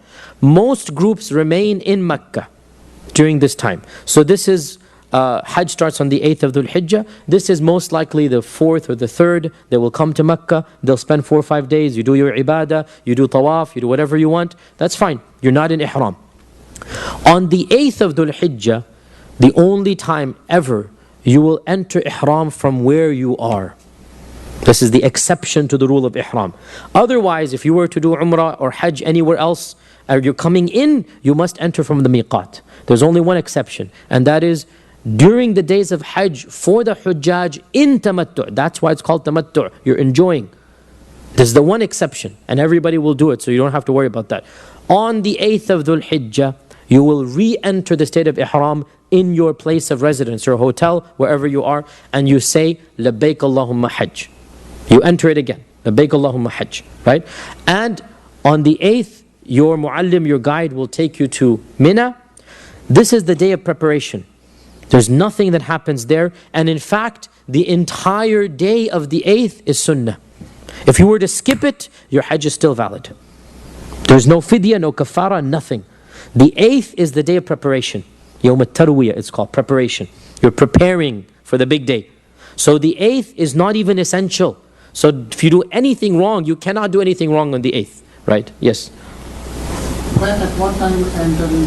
Most groups remain in Mecca during this time. So this is, Hajj starts on the 8th of Dhul Hijjah. This is most likely the 4th or the 3rd. They will come to Mecca. They'll spend 4 or 5 days. You do your ibadah, you do tawaf, you do whatever you want. That's fine. You're not in ihram. On the 8th of Dhul Hijjah, the only time ever you will enter ihram from where you are. This is the exception to the rule of ihram. Otherwise, if you were to do umrah or hajj anywhere else, or you're coming in, you must enter from the miqat. There's only one exception, and that is during the days of hajj for the hujjaj in tamattu'. That's why it's called tamattu'. You're enjoying. There's the one exception, and everybody will do it, so you don't have to worry about that. On the 8th of Dhul Hijjah, you will re-enter the state of ihram in your place of residence, your hotel, wherever you are, and you say, Labbaik Allahumma Hajj. You enter it again, Labbaik Allahumma Hajj, right? And on the 8th, your muallim, your guide, will take you to Mina. This is the day of preparation. There's nothing that happens there, and in fact, the entire day of the 8th is sunnah. If you were to skip it, your hajj is still valid. There's no fidya, no kafara, nothing. The 8th is the day of preparation. Yawm al-Tarwiyah, it's called preparation. You're preparing for the big day. So the 8th is not even essential. So if you do anything wrong, you cannot do anything wrong on the 8th, right? Yes? When at what time entering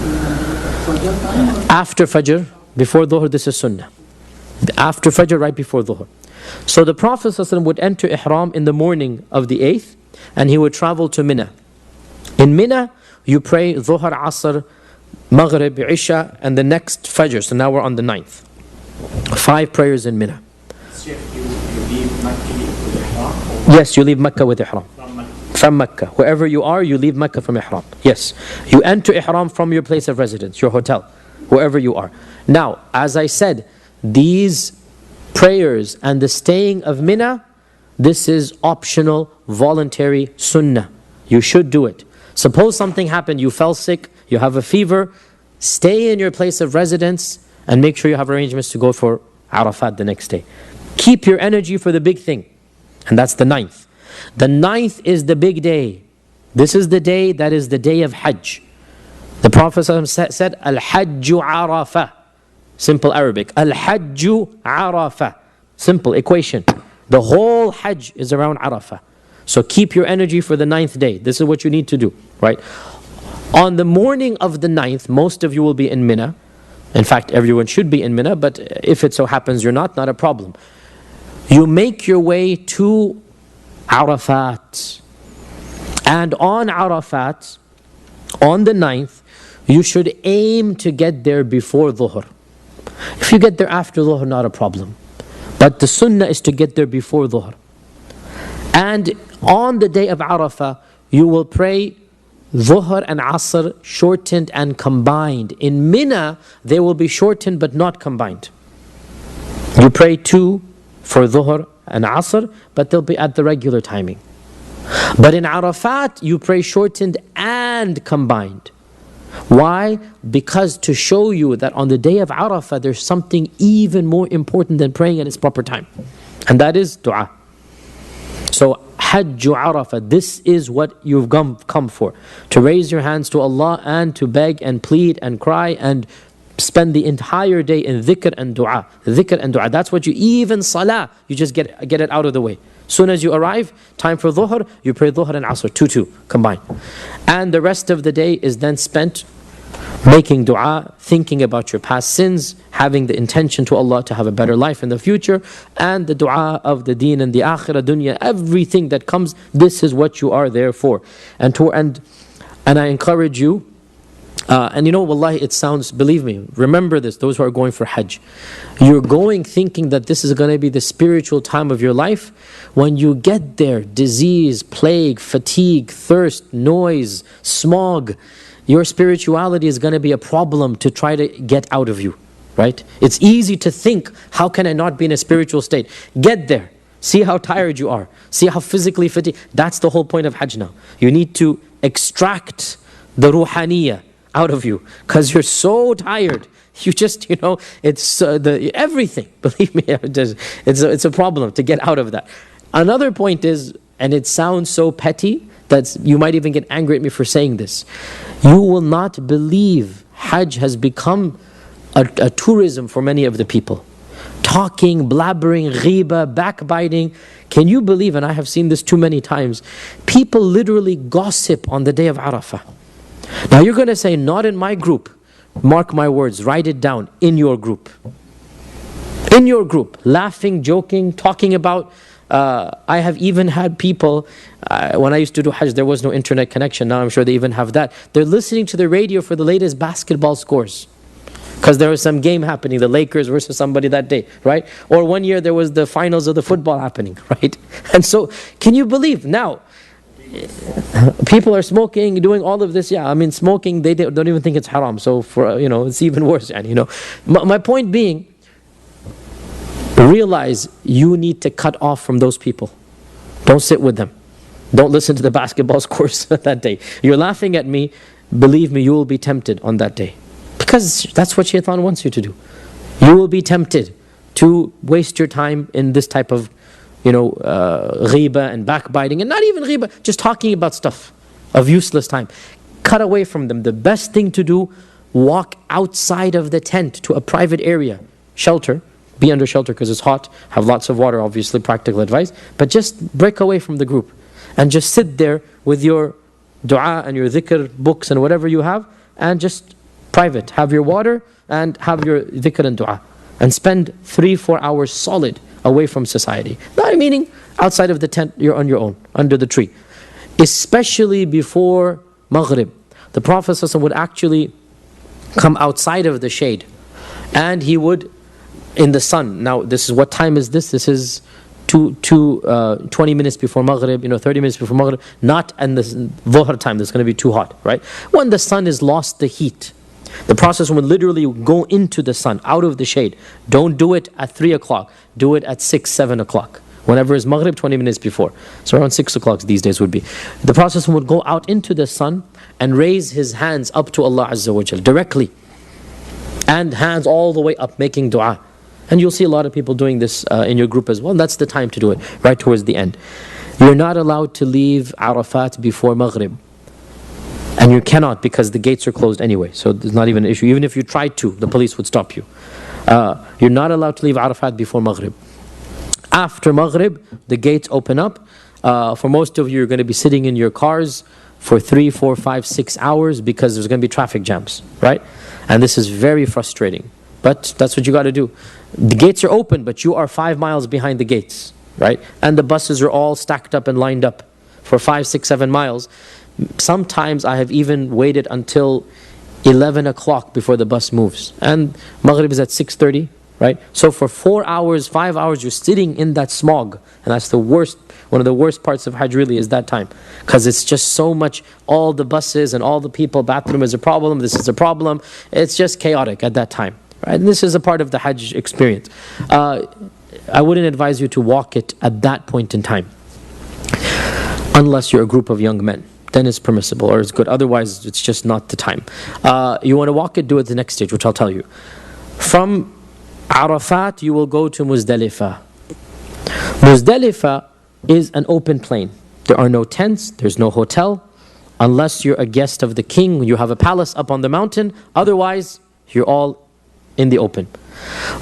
Fajr time? After Fajr, before Dhuhr, this is Sunnah. After Fajr, right before Dhuhr. So the Prophet ﷺ would enter Ihram in the morning of the 8th, and he would travel to Mina. In Mina, you pray Dhuhr, Asr, Maghrib, Isha, and the next Fajr. So now we're on the 9th. 5 prayers in Mina. You leave Mecca with Ihram? Yes, you leave Mecca with Ihram. From Mecca. Wherever you are, you leave Mecca from Ihram. Yes. You enter Ihram from your place of residence, your hotel, wherever you are. Now, as I said, these prayers and the staying of Mina, this is optional, voluntary sunnah. You should do it. Suppose something happened, you fell sick, you have a fever, stay in your place of residence and make sure you have arrangements to go for Arafat the next day. Keep your energy for the big thing. And that's the 9th. The 9th is the big day. This is the day that is the day of Hajj. The Prophet said, Al-Hajju Arafah. Simple Arabic. Al-Hajju Arafah. Simple equation. The whole Hajj is around Arafah. So keep your energy for the 9th day. This is what you need to do, right? On the morning of the 9th, most of you will be in Mina. In fact, everyone should be in Mina, but if it so happens you're not a problem. You make your way to Arafat. And on Arafat, on the 9th, you should aim to get there before Dhuhr. If you get there after Dhuhr, not a problem. But the sunnah is to get there before Dhuhr. And on the day of Arafah, you will pray Dhuhr and Asr shortened and combined. In Mina, they will be shortened but not combined. You pray 2 for Dhuhr and Asr, but they'll be at the regular timing. But in Arafat, you pray shortened and combined. Why? Because to show you that on the day of Arafah, there's something even more important than praying at its proper time. And that is dua. So, Hajj Arafah, this is what you've come for. To raise your hands to Allah and to beg and plead and cry and spend the entire day in dhikr and dua. Dhikr and dua. That's what you, even salah, you just get it out of the way. Soon as you arrive, time for Dhuhr, you pray Dhuhr and Asr, 2 combined. And the rest of the day is then spent making dua, thinking about your past sins, having the intention to Allah to have a better life in the future, and the dua of the deen and the akhirah, dunya, everything that comes, this is what you are there for. And I encourage you, and you know, wallahi, it sounds, believe me, remember this, those who are going for Hajj. You're going thinking that this is going to be the spiritual time of your life. When you get there, disease, plague, fatigue, thirst, noise, smog, your spirituality is going to be a problem to try to get out of you, right? It's easy to think, how can I not be in a spiritual state? Get there. See how tired you are. See how physically fatigued. That's the whole point of Hajj now. You need to extract the ruhaniyah out of you because you're so tired. You just, it's everything. Believe me, it's a problem to get out of that. Another point is, and it sounds so petty that you might even get angry at me for saying this. You will not believe Hajj has become a tourism for many of the people. Talking, blabbering, ghiba, backbiting. Can you believe, and I have seen this too many times, people literally gossip on the day of Arafah. Now you're going to say, not in my group. Mark my words, write it down, in your group. In your group, laughing, joking, talking about, I have even had people, when I used to do Hajj, there was no internet connection. Now I'm sure they even have that. They're listening to the radio for the latest basketball scores. Because there was some game happening, the Lakers versus somebody that day, right? Or one year there was the finals of the football happening, right? And so, can you believe now, people are smoking, doing all of this. Yeah, I mean, smoking, they don't even think it's haram. So, for it's even worse. And my point being, realize you need to cut off from those people. Don't sit with them. Don't listen to the basketball scores that day. You're laughing at me. Believe me, you will be tempted on that day. Because that's what shaitan wants you to do. You will be tempted to waste your time in this type of, ghiba and backbiting. And not even ghiba, just talking about stuff of useless time. Cut away from them. The best thing to do, walk outside of the tent to a private area. Shelter. Be under shelter because it's hot. Have lots of water, obviously, practical advice. But just break away from the group. And just sit there with your dua and your dhikr books and whatever you have. And just private. Have your water and have your dhikr and dua. And spend 3-4 hours solid away from society. Not meaning outside of the tent, you're on your own, under the tree. Especially before Maghrib. The Prophet ﷺ would actually come outside of the shade. And he would, in the sun. Now, this is, what time is this? This is 20 minutes before Maghrib, 30 minutes before Maghrib. Not in the Dhuhr time, that's going to be too hot, right? When the sun has lost the heat. The process would literally go into the sun, out of the shade. Don't do it at 3 o'clock. Do it at 6, 7 o'clock. Whenever is Maghrib, 20 minutes before. So around 6 o'clock these days would be. The Prophet would go out into the sun and raise his hands up to Allah Azza wa Jal directly. And hands all the way up, making dua. And you'll see a lot of people doing this in your group as well. That's the time to do it, right towards the end. You're not allowed to leave Arafat before Maghrib. And you cannot, because the gates are closed anyway. So there's not even an issue. Even if you tried to, the police would stop you. You're not allowed to leave Arafat before Maghrib. After Maghrib, the gates open up. For most of you, you're going to be sitting in your cars for 3, 4, 5, 6 hours because there's going to be traffic jams, right? And this is very frustrating. But that's what you got to do. The gates are open, but you are 5 miles behind the gates, right? And the buses are all stacked up and lined up for 5, 6, 7 miles. Sometimes I have even waited until 11 o'clock before the bus moves. And Maghrib is at 6:30, right? So for 4 hours, 5 hours, you're sitting in that smog. And that's the worst, one of the worst parts of Hajj really is that time. Because it's just so much, all the buses and all the people, bathroom is a problem, this is a problem. It's just chaotic at that time. Right? And this is a part of the Hajj experience. I wouldn't advise you to walk it at that point in time. Unless you're a group of young men. Then it's permissible or it's good. Otherwise, it's just not the time. You want to walk it, do it the next stage, which I'll tell you. From Arafat, you will go to Muzdalifah. Muzdalifah is an open plain. There are no tents, there's no hotel. Unless you're a guest of the king, you have a palace up on the mountain. Otherwise, you're all in the open.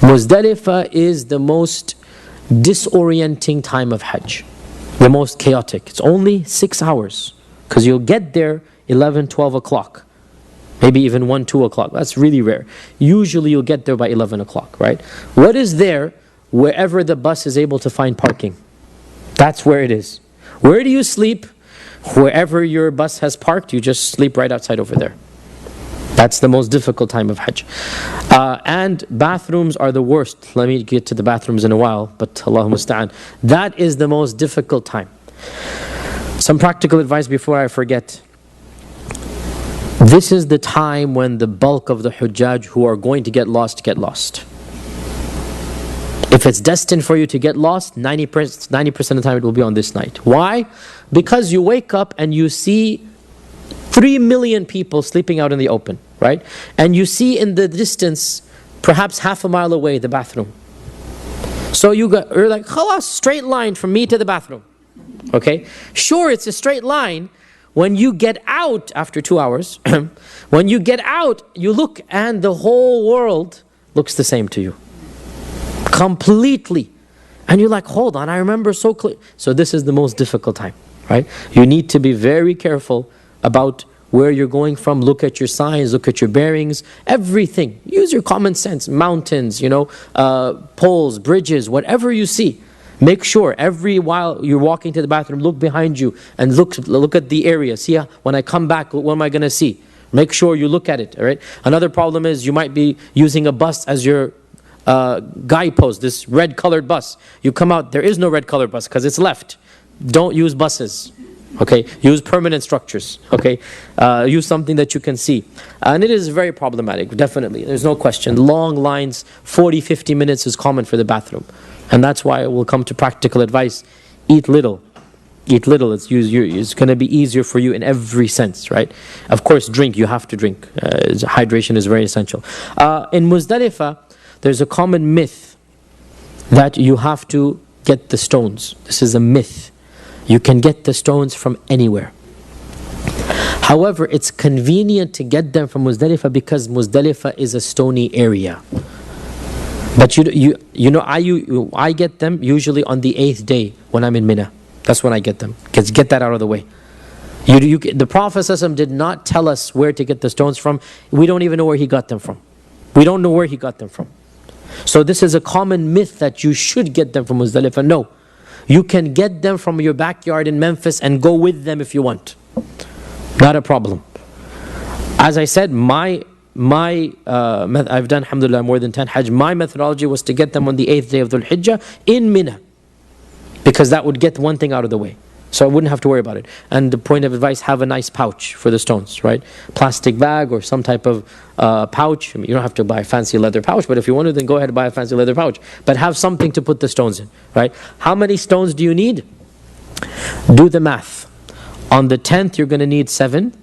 Muzdalifah is the most disorienting time of Hajj. The most chaotic. It's only 6 hours. Because you'll get there 11, 12 o'clock. Maybe even 1, 2 o'clock. That's really rare. Usually you'll get there by 11 o'clock, right? What is there? Wherever the bus is able to find parking. That's where it is. Where do you sleep? Wherever your bus has parked, you just sleep right outside over there. That's the most difficult time of Hajj. And bathrooms are the worst. Let me get to the bathrooms in a while, but Allahumma musta'an. That is the most difficult time. Some practical advice before I forget. This is the time when the bulk of the Hujjaj who are going to get lost. If it's destined for you to get lost, 90% of the time it will be on this night. Why? Because you wake up and you see 3 million people sleeping out in the open, right? And you see in the distance, perhaps half a mile away, the bathroom. So you're like, khalas, straight line from me to the bathroom. Okay? Sure, it's a straight line. When you get out after 2 hours, when you get out, you look and the whole world looks the same to you. Completely. And you're like, hold on, I remember so clear. So this is the most difficult time, right? You need to be very careful about where you're going from. Look at your signs, look at your bearings, everything. Use your common sense. Mountains, poles, bridges, whatever you see. Make sure every while you're walking to the bathroom, look behind you and look at the area. See, when I come back, what am I going to see? Make sure you look at it, all right? Another problem is you might be using a bus as your guidepost, this red colored bus. You come out, there is no red colored bus because it's left. Don't use buses. Okay, use permanent structures. Okay, use something that you can see. And it is very problematic, definitely. There's no question. Long lines, 40, 50 minutes is common for the bathroom. And that's why it will come to practical advice. Eat little. Eat little. It's going to be easier for you in every sense, right? Of course, drink. You have to drink. Hydration is very essential. In Muzdalifah, there's a common myth that you have to get the stones. This is a myth. You can get the stones from anywhere. However, it's convenient to get them from Muzdalifah because Muzdalifah is a stony area. But I get them usually on the 8th day when I'm in Mina. That's when I get them. Get that out of the way. The Prophet ﷺ did not tell us where to get the stones from. We don't even know where he got them from. We don't know where he got them from. So this is a common myth that you should get them from Muzdalifah. No. You can get them from your backyard in Memphis and go with them if you want. Not a problem. As I said, I've done, alhamdulillah, more than 10 Hajj. My methodology was to get them on the 8th day of Dhul Hijjah in Mina. Because that would get one thing out of the way. So I wouldn't have to worry about it. And the point of advice, have a nice pouch for the stones, right? Plastic bag or some type of pouch. I mean, you don't have to buy a fancy leather pouch, but if you want to, then go ahead and buy a fancy leather pouch. But have something to put the stones in, right? How many stones do you need? Do the math. On the 10th, you're going to need 7.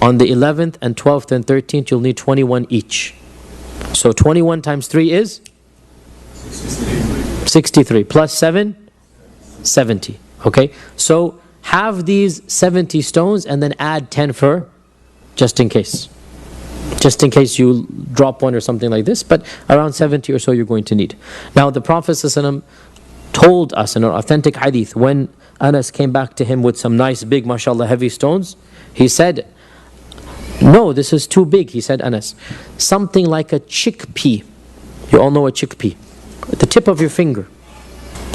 On the 11th and 12th and 13th, you'll need 21 each. So 21 times 3 is? 63. Plus 7? 70. Okay? So have these 70 stones and then add 10 for just in case. Just in case you drop one or something like this. But around 70 or so you're going to need. Now the Prophet ﷺ told us in an authentic hadith, when Anas came back to him with some nice big, mashallah, heavy stones, he said, no, this is too big, he said, Anas. Something like a chickpea. You all know a chickpea. At the tip of your finger.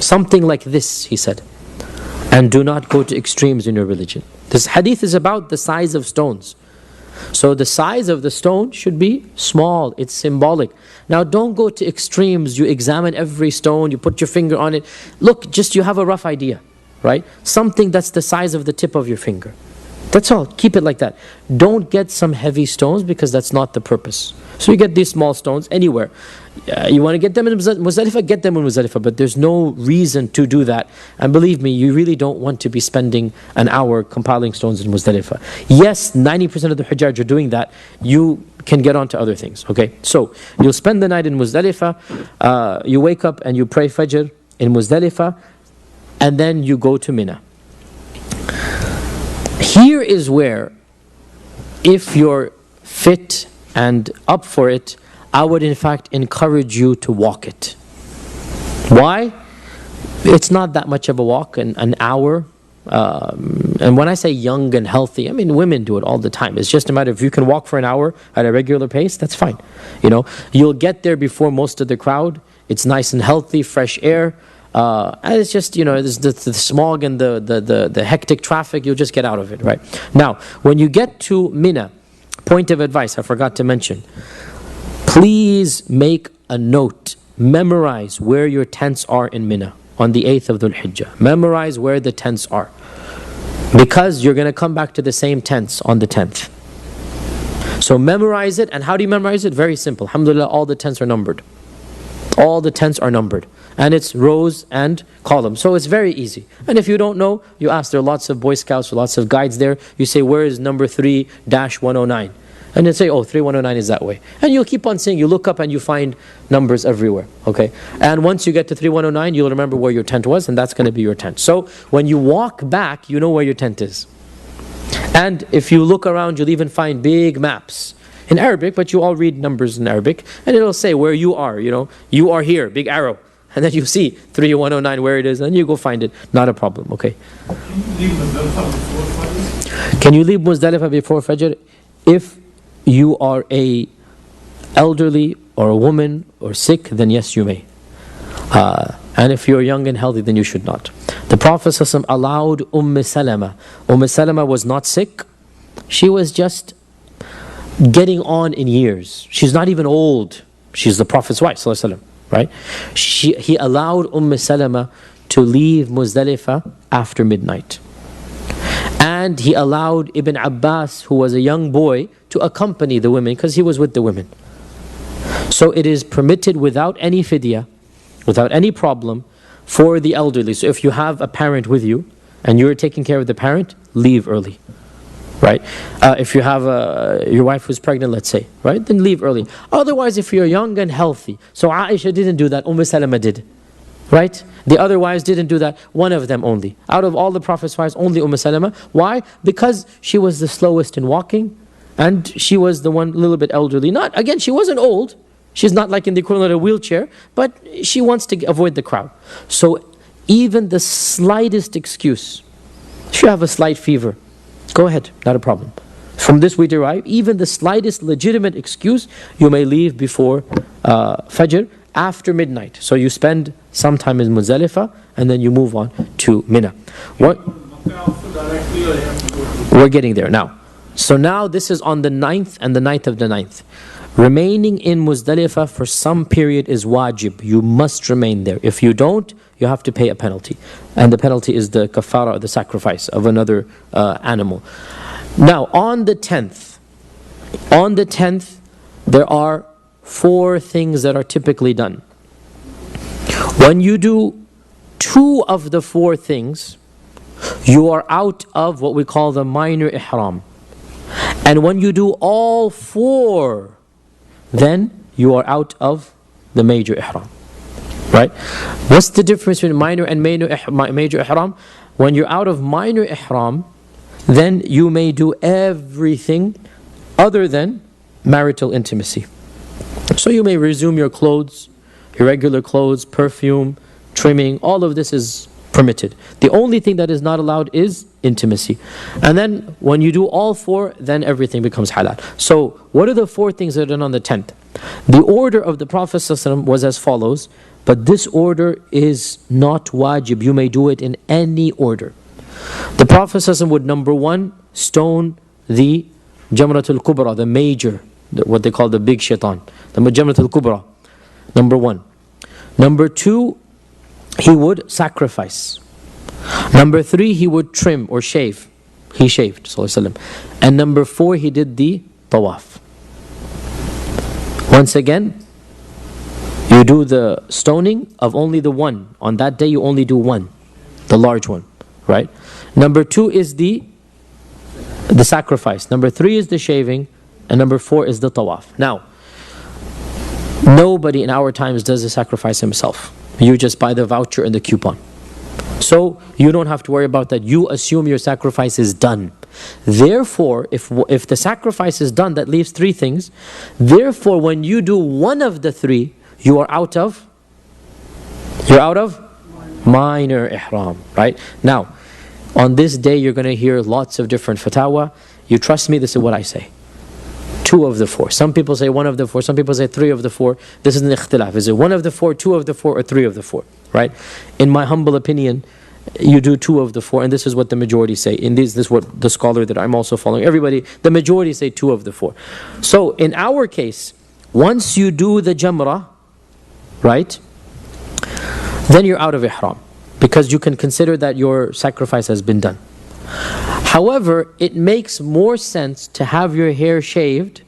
Something like this, he said. And do not go to extremes in your religion. This hadith is about the size of stones. So the size of the stone should be small. It's symbolic. Now don't go to extremes. You examine every stone. You put your finger on it. Look, just you have a rough idea. Right? Something that's the size of the tip of your finger. That's all. Keep it like that. Don't get some heavy stones because that's not the purpose. So you get these small stones anywhere. You want to get them in Muzdalifah, get them in Muzdalifah, but there's no reason to do that. And believe me, you really don't want to be spending an hour compiling stones in Muzdalifah. Yes, 90% of the Hujjaj are doing that. You can get on to other things. Okay, so you'll spend the night in Muzdalifah. You wake up and you pray Fajr in Muzdalifah, and then you go to Mina. Here is where, if you're fit and up for it, I would in fact encourage you to walk it. Why? It's not that much of a walk, an hour. And when I say young and healthy, I mean women do it all the time. It's just a matter of if you can walk for an hour at a regular pace, that's fine. You'll get there before most of the crowd. It's nice and healthy, fresh air. And it's just, there's the smog and the hectic traffic, you'll just get out of it, right? Now, when you get to Mina, point of advice I forgot to mention, please make a note, memorize where your tents are in Mina on the 8th of Dhul Hijjah. Memorize where the tents are. Because you're going to come back to the same tents on the 10th. So memorize it, and how do you memorize it? Very simple. Alhamdulillah, all the tents are numbered. All the tents are numbered. And it's rows and columns. So it's very easy. And if you don't know, you ask. There are lots of Boy Scouts, lots of guides there. You say, where is number 3-109? And then say, oh, 3109 is that way. And you'll keep on saying, you look up and you find numbers everywhere, okay? And once you get to 3109, you'll remember where your tent was, and that's going to be your tent. So when you walk back, you know where your tent is. And if you look around, you'll even find big maps in Arabic, but you all read numbers in Arabic, and it'll say where you are, you are here, big arrow. And then you see 3109 where it is, and you go find it. Not a problem, okay? Can you leave Muzdalifah before Fajr? If you are a elderly or a woman or sick, then yes, you may. And if you're young and healthy, then you should not. The Prophet ﷺ allowed Salama. Salama was not sick. She was just getting on in years. She's not even old. She's the Prophet's wife, ﷺ, right? He allowed Salama to leave Muzdalifah after midnight. And he allowed Ibn Abbas, who was a young boy, to accompany the women because he was with the women. So it is permitted without any fidyah, without any problem, for the elderly. So if you have a parent with you and you're taking care of the parent, leave early, right? If you have your wife who's pregnant, let's say, right, then leave early. Otherwise, if you're young and healthy, so Aisha didn't do that, Salama did, right? The other wives didn't do that, one of them only. Out of all the Prophet's wives, only Salama. Why? Because she was the slowest in walking, and she was the one a little bit elderly. Again, she wasn't old. She's not like in the equivalent of a wheelchair, but she wants to avoid the crowd. So even the slightest excuse, if you have a slight fever, go ahead, not a problem. From this we derive, even the slightest legitimate excuse, you may leave before Fajr, after midnight. So you spend some time in Muzdalifah, and then you move on to Mina. We're getting there now. So now this is on the 9th and the night of the 9th. Remaining in Muzdalifah for some period is wajib. You must remain there. If you don't, you have to pay a penalty. And the penalty is the kafara, or the sacrifice of another animal. Now, on the 10th, there are 4 things that are typically done. When you do 2 of the 4 things, you are out of what we call the minor ihram. And when you do all 4, then you are out of the major ihram, right? What's the difference between minor and major ihram? When you're out of minor ihram, then you may do everything other than marital intimacy. So you may resume your clothes, your regular clothes, perfume, trimming, all of this is permitted. The only thing that is not allowed is intimacy. And then when you do all 4, then everything becomes halal. So what are the 4 things that are done on the 10th? The order of the Prophet ﷺ was as follows, but this order is not wajib. You may do it in any order. The Prophet ﷺ would, number 1, stone the Jamratul Kubra, the major, what they call the big shaitan, the Jamratul Kubra, number 1. Number 2, he would sacrifice. Number 3, he would trim or shave. He shaved, sallallahu alaihi wasallam. And number 4, he did the tawaf. Once again, you do the stoning of only the one. On that day, you only do one, the large one, right? Number 2 is the sacrifice. Number 3 is the shaving. And number 4 is the tawaf. Now, nobody in our times does the sacrifice himself. You just buy the voucher and the coupon. So you don't have to worry about that. You assume your sacrifice is done. Therefore, if the sacrifice is done, that leaves 3 things. Therefore, when you do one of the 3, you are out of minor ihram, right? Now, on this day, you're going to hear lots of different fatwa. You trust me, this is what I say. 2 of the 4. Some people say 1 of the 4. Some people say 3 of the 4. This is an ikhtilaf. Is it 1 of the 4, 2 of the 4, or 3 of the 4? Right? In my humble opinion, you do 2 of the 4, and this is what the majority say. This is what the scholar that I'm also following. Everybody, the majority say 2 of the 4. So in our case, once you do the jamrah, right, then you're out of ihram, because you can consider that your sacrifice has been done. However, it makes more sense to have your hair shaved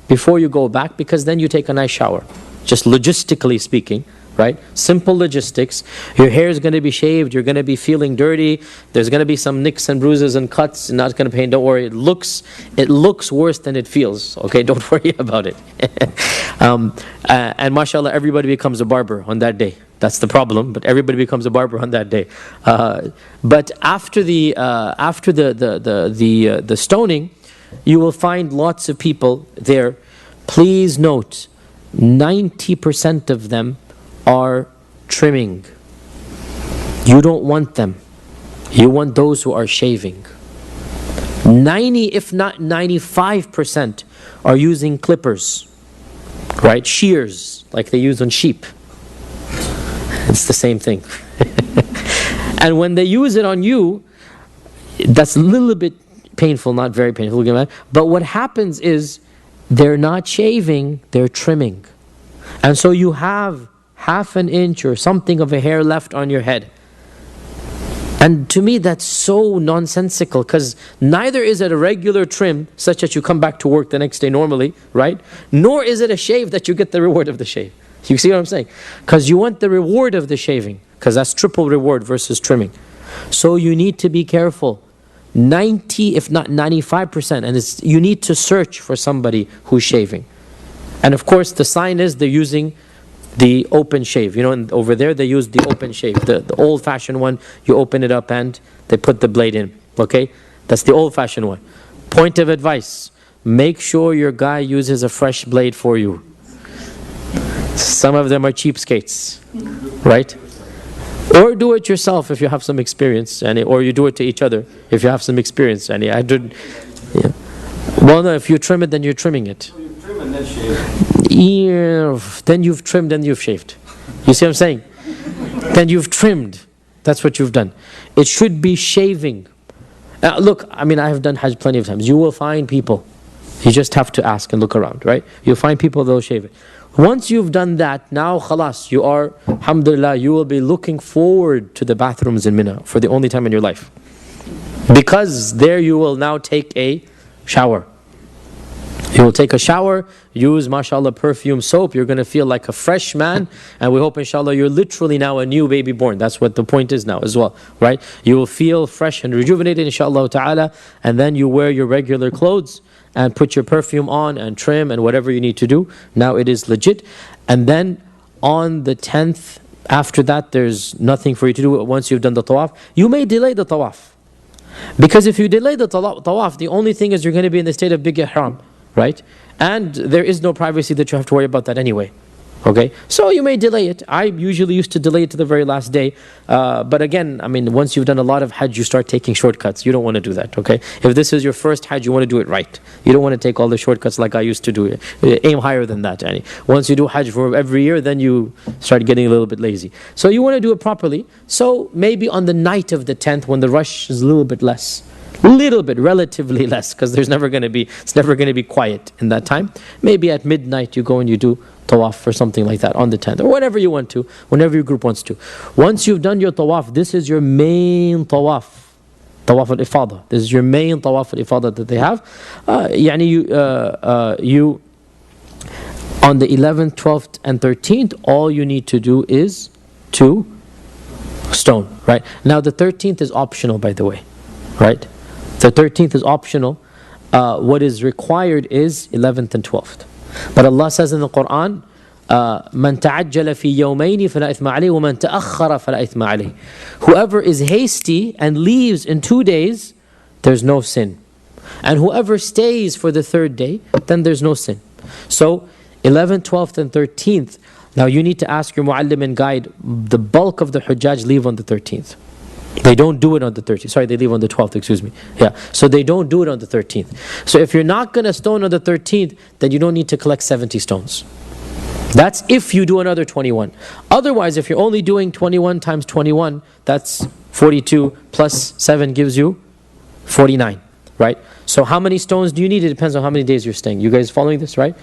before you go back, because then you take a nice shower. Just logistically speaking, right? Simple logistics. Your hair is going to be shaved, you're going to be feeling dirty, there's going to be some nicks and bruises and cuts, and not going to pain. Don't worry, it looks worse than it feels, okay? Don't worry about it. And mashallah, everybody becomes a barber on that day. That's the problem, but everybody becomes a barber on that day. But after the stoning, you will find lots of people there. Please note, 90% of them are trimming. You don't want them. You want those who are shaving. 90, if not 95%, are using clippers, right? Shears, like they use on sheep. It's the same thing. And when they use it on you, that's a little bit painful, not very painful. But what happens is they're not shaving, they're trimming. And so you have half an inch or something of a hair left on your head. And to me that's so nonsensical, because neither is it a regular trim such that you come back to work the next day normally, right? Nor is it a shave that you get the reward of the shave. You see what I'm saying? Because you want the reward of the shaving, because that's triple reward versus trimming. So you need to be careful. 90, if not 95%, and you need to search for somebody who's shaving. And of course the sign is they're using the open shave. You know, and over there they use the open shave. The old-fashioned one, you open it up and they put the blade in. Okay? That's the old-fashioned one. Point of advice, make sure your guy uses a fresh blade for you. Some of them are cheapskates, right? Or do it yourself if you have some experience, or you do it to each other if you have some experience. I did. Yeah. Well, no, if you trim it, then you're trimming it. You trim and then shave. Yeah, then you've trimmed and you've shaved. You see what I'm saying? Then you've trimmed. That's what you've done. It should be shaving. Look, I mean, I have done Hajj plenty of times. You will find people. You just have to ask and look around, right? You'll find people that will shave it. Once you've done that, now khalas, you are, alhamdulillah, you will be looking forward to the bathrooms in Mina for the only time in your life. Because there you will now take a shower. You will take a shower, use mashallah perfume soap, you're going to feel like a fresh man, and we hope inshallah you're literally now a new baby born. That's what the point is now as well, right? You will feel fresh and rejuvenated inshallah ta'ala, and then you wear your regular clothes and put your perfume on and trim and whatever you need to do. Now it is legit. And then on the 10th, after that there's nothing for you to do once you've done the tawaf. You may delay the tawaf. Because if you delay the tawaf, the only thing is you're going to be in the state of big ihram, right? And there is no privacy that you have to worry about that anyway. Okay, so you may delay it. I usually used to delay it to the very last day. But again, I mean, once you've done a lot of Hajj, you start taking shortcuts. You don't want to do that, okay? If this is your first Hajj, you want to do it right. You don't want to take all the shortcuts like I used to do. Aim higher than that. Once you do Hajj for every year, then you start getting a little bit lazy. So you want to do it properly. So maybe on the night of the 10th, when the rush is a little bit less, little bit, relatively less, because it's never going to be quiet in that time. Maybe at midnight you go and you do tawaf or something like that on the 10th, or whatever you want to, whenever your group wants to. Once you've done your tawaf, this is your main tawaf, tawaf al-ifada. This is your main tawaf al-ifada that they have. You on the 11th, 12th, and 13th, all you need to do is to stone, right? Now the 13th is optional, by the way, right? The 13th is optional. What is required is 11th and 12th. But Allah says in the Quran, مَنْ تَعَجَّلَ فِي يَوْمَيْنِ فَلَا إِثْمَ عَلَيْهِ وَمَنْ تَأَخَّرَ فَلَا إِثْمَ عَلَيْهِ. Whoever is hasty and leaves in 2 days, there's no sin. And whoever stays for the 3rd day, then there's no sin. So 11th, 12th, and 13th. Now you need to ask your muallim and guide. The bulk of the Hujjaj leave on the 13th. They don't do it on the 13th. Sorry, they leave on the 12th, excuse me. Yeah, so they don't do it on the 13th. So if you're not going to stone on the 13th, then you don't need to collect 70 stones. That's if you do another 21. Otherwise, if you're only doing 21 times 21, that's 42 plus 7 gives you 49, right? So how many stones do you need? It depends on how many days you're staying. You guys following this, right?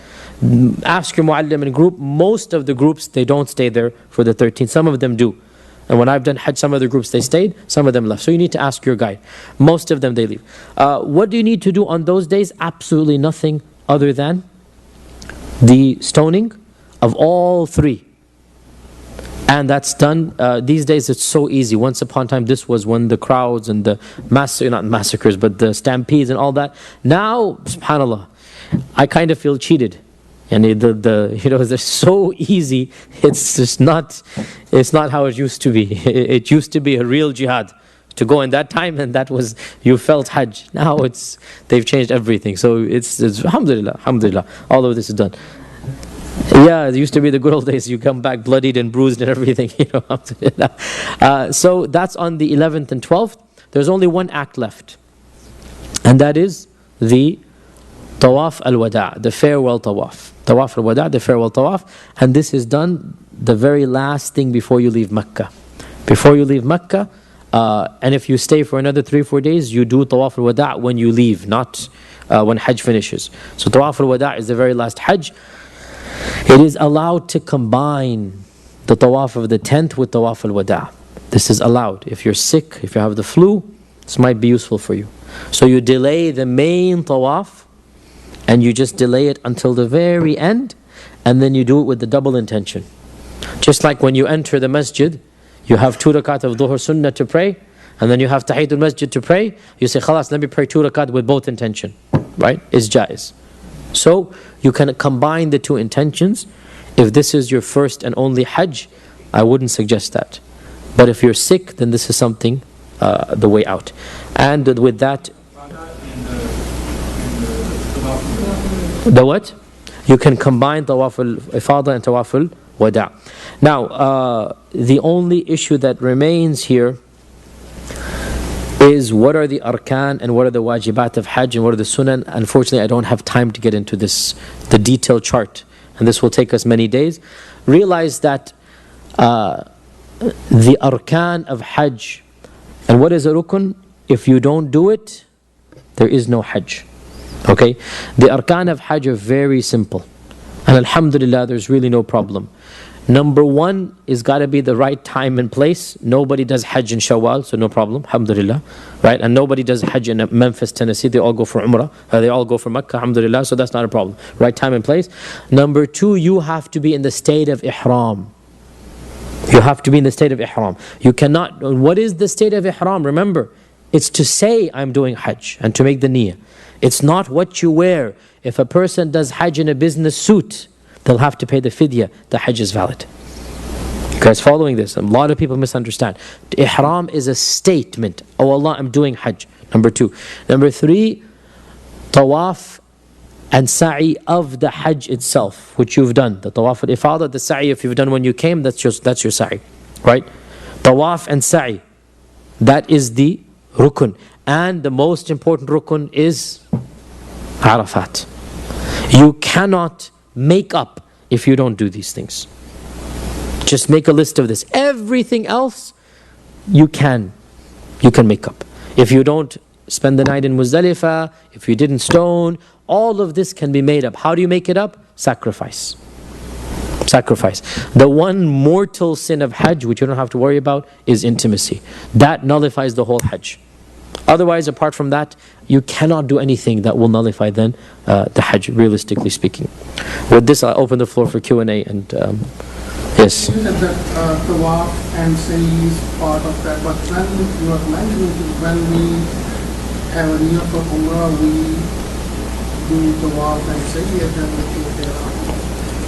Ask your muallim and group. Most of the groups, they don't stay there for the 13th. Some of them do. And when I've done Hajj, some other groups, they stayed, some of them left. So you need to ask your guide. Most of them, they leave. What do you need to do on those days? Absolutely nothing other than the stoning of all 3. And that's done. These days it's so easy. Once upon a time, this was when the crowds and the not massacres, but the stampedes and all that. Now, subhanAllah, I kind of feel cheated. And they're so easy. It's just not, it's not how it used to be. It used to be a real jihad to go in that time, and that was, you felt Hajj. Now they've changed everything. So it's alhamdulillah, all of this is done. Yeah, it used to be the good old days. You come back bloodied and bruised and everything. Alhamdulillah. So that's on the 11th and 12th. There's only one act left, and that is the Tawaf al-Wada', the farewell tawaf. Tawaf al-Wada', the farewell tawaf. And this is done the very last thing before you leave Mecca. Before you leave Mecca, and if you stay for another 3-4 days, you do Tawaf al-Wada' when you leave, not when Hajj finishes. So Tawaf al-Wada' is the very last Hajj. It is allowed to combine the Tawaf of the 10th with Tawaf al-Wada'. This is allowed. If you're sick, if you have the flu, this might be useful for you. So you delay the main Tawaf, and you just delay it until the very end, and then you do it with the double intention. Just like when you enter the masjid, you have 2 rakat of dhuhr sunnah to pray, and then you have tahiyatul masjid to pray. You say, khalas, let me pray 2 rakat with both intention. Right? It's jaiz. So you can combine the 2 intentions. If this is your first and only Hajj, I wouldn't suggest that. But if you're sick, then this is something, the way out. And with that, the what? You can combine Tawaf al-Ifadah and Tawaf al-Wada'. Now, the only issue that remains here is what are the arkan and what are the wajibat of Hajj and what are the sunan. Unfortunately, I don't have time to get into this, the detailed chart, and this will take us many days. Realize that the arkan of Hajj, and what is a rukun? If you don't do it, there is no Hajj. Okay? The arkan of Hajj are very simple. And alhamdulillah, there's really no problem. Number 1 is got to be the right time and place. Nobody does Hajj in Shawwal, so no problem, alhamdulillah. Right? And nobody does Hajj in Memphis, Tennessee. They all go for Umrah. They all go for Mecca, alhamdulillah, so that's not a problem. Right time and place. Number 2, you have to be in the state of Ihram. You have to be in the state of Ihram. You cannot, what is the state of Ihram? Remember, it's to say I'm doing Hajj and to make the niyyah. It's not what you wear. If a person does Hajj in a business suit, they'll have to pay the fidya. The Hajj is valid. You guys following this? A lot of people misunderstand. Ihram is a statement. Oh Allah, I'm doing Hajj. Number 2. Number 3, Tawaf and Sa'i of the Hajj itself, which you've done. The Tawaf al-Ifadah, the Sa'i, if you've done when you came, that's your Sa'i. Right? Tawaf and Sa'i. That is the rukun. And the most important rukun is Arafat. You cannot make up if you don't do these things. Just make a list of this. Everything else you can make up. If you don't spend the night in Muzdalifah, if you didn't stone, all of this can be made up. How do you make it up? Sacrifice. Sacrifice. The one mortal sin of Hajj, which you don't have to worry about, is intimacy. That nullifies the whole Hajj. Otherwise, apart from that, you cannot do anything that will nullify then the Hajj, realistically speaking. With this, I'll open the floor for Q&A. And yes. You said that Tawaf and Sa'i is part of that, but when you are mentioning when we have a niyyah for Umrah, we do Tawaf and Sa'i and then we do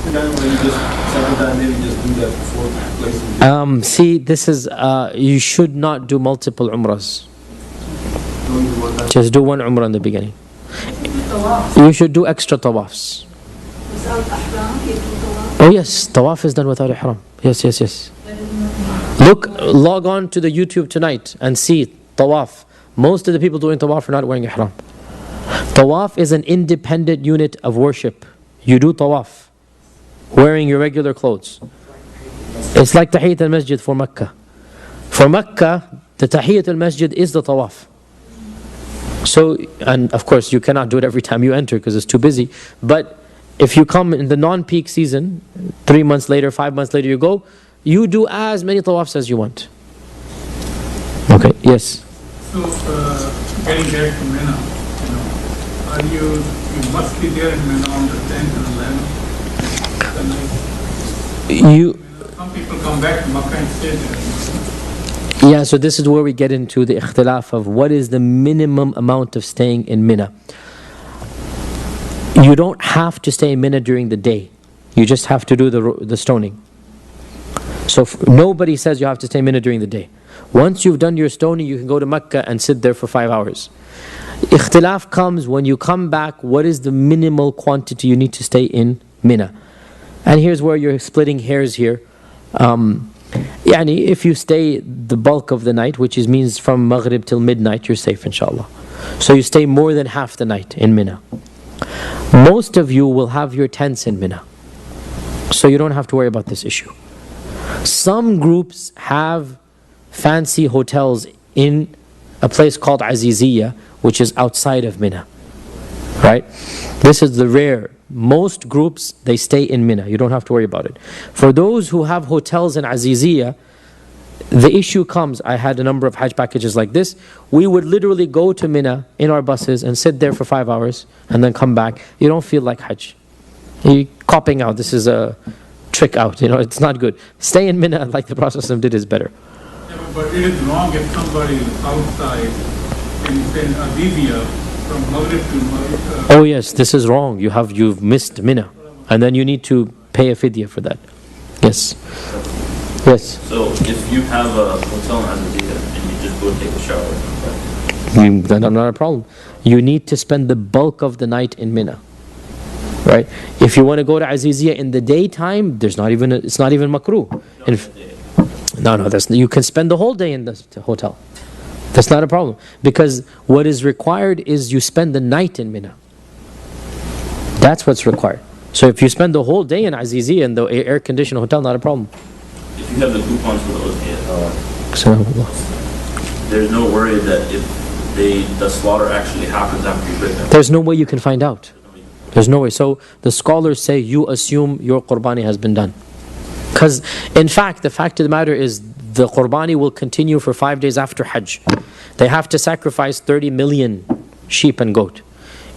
When you just settle down, maybe just do that before placing. See, this is, you should not do multiple Umrahs. Just do one Umrah in the beginning. You should do extra Tawafs. Without ihram, you do tawaf? Oh yes, Tawaf is done without Ihram. Yes. Look, log on to the YouTube tonight and see Tawaf. Most of the people doing Tawaf are not wearing Ihram. Tawaf is an independent unit of worship. You do Tawaf wearing your regular clothes. It's like Tahiyyat al-Masjid for Mecca. For Mecca, the Tahiyyat al-Masjid is the Tawaf. So, and of course you cannot do it every time you enter because it's too busy. But if you come in the non-peak season, 3 months later, 5 months later you go, you do as many tawafs as you want. Okay, yes. So, getting back to Mina, you must be there in Mina on the 10th and 11th. You, Some people come come back to Makkah and stay there. Yeah, so this is where we get into the ikhtilaf of what is the minimum amount of staying in Mina. You don't have to stay in Mina during the day. You just have to do the stoning. So nobody says you have to stay in Mina during the day. Once you've done your stoning, you can go to Mecca and sit there for 5 hours. Ikhtilaf comes when you come back, what is the minimal quantity you need to stay in Mina? And here's where you're splitting hairs here. If you stay the bulk of the night, which means from Maghrib till midnight, you're safe inshallah. So you stay more than half the night in Mina. Most of you will have your tents in Mina, so you don't have to worry about this issue. Some groups have fancy hotels in a place called Aziziyah, which is outside of Mina. Right? This is the rare. Most groups, they stay in Mina. You don't have to worry about it. For those who have hotels in Aziziyah, the issue comes, I had a number of Hajj packages like this. We would literally go to Mina in our buses and sit there for 5 hours and then come back. You don't feel like Hajj. You're copping out. This is a trick out. It's not good. Stay in Mina like the Prophet did is better. Yeah, but it is wrong if somebody is outside in Aziziyah from Maghrib to Maghrib. Oh yes, this is wrong. You've missed Mina. And then you need to pay a fidya for that. Yes. Yes. So if you have a hotel in Aziziyah and you just go take a shower, Then not a problem. You need to spend the bulk of the night in Mina. Right? If you want to go to Aziziyah in the daytime, it's not even makruh. You can spend the whole day in the hotel. That's not a problem. Because what is required is you spend the night in Mina. That's what's required. So if you spend the whole day in Aziziyah in the air-conditioned hotel, not a problem. if you have the coupons for those, there's no worry that if the slaughter actually happens after you break them. There's no way you can find out. There's no way. So the scholars say you assume your qurbani has been done. Because in fact, the fact of the matter is the qurbani will continue for 5 days after Hajj. They have to sacrifice 30 million sheep and goat.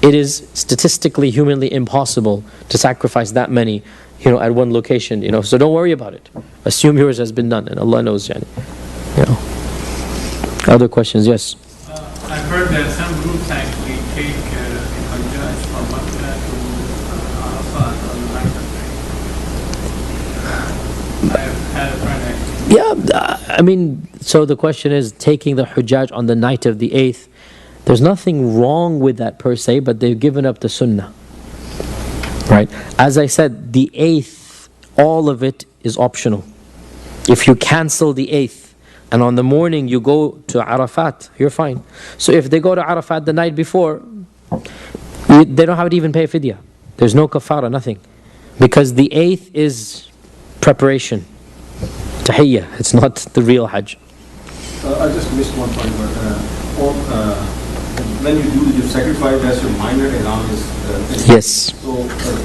It is statistically, humanly impossible to sacrifice that many, at one location, So don't worry about it. Assume yours has been done, and Allah knows, Other questions? Yes. I've heard that some groups actually take Hajj from Makkah to Arafat on the night of I've had a friend actually. So the question is taking the Hujjaj on the night of the 8th. There's nothing wrong with that per se, but they've given up the sunnah. Right? As I said, the 8th, all of it is optional. If you cancel the 8th, and on the morning you go to Arafat, you're fine. So if they go to Arafat the night before, they don't have to even pay fidya. There's no kafara, nothing. Because the 8th is preparation. Tahiyyah, it's not the real Hajj. I just missed one point, but when you do your sacrifice, that's your minor ihram is finished. Yes. So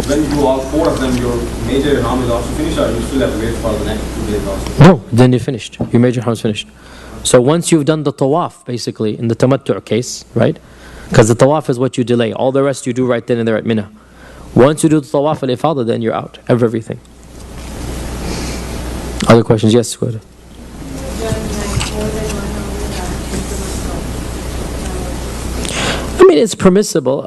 when you do all 4 of them, your major ihram is also finished, or you still have to wait for the next 2 days also? No, then you're finished. Your major ihram is finished. So once you've done the tawaf, basically, in the tamattu' case, right? Because the tawaf is what you delay. All the rest you do right then and there at Mina. Once you do the tawaf al-ifada, then you're out of everything. Other questions? Yes, go ahead. It's permissible.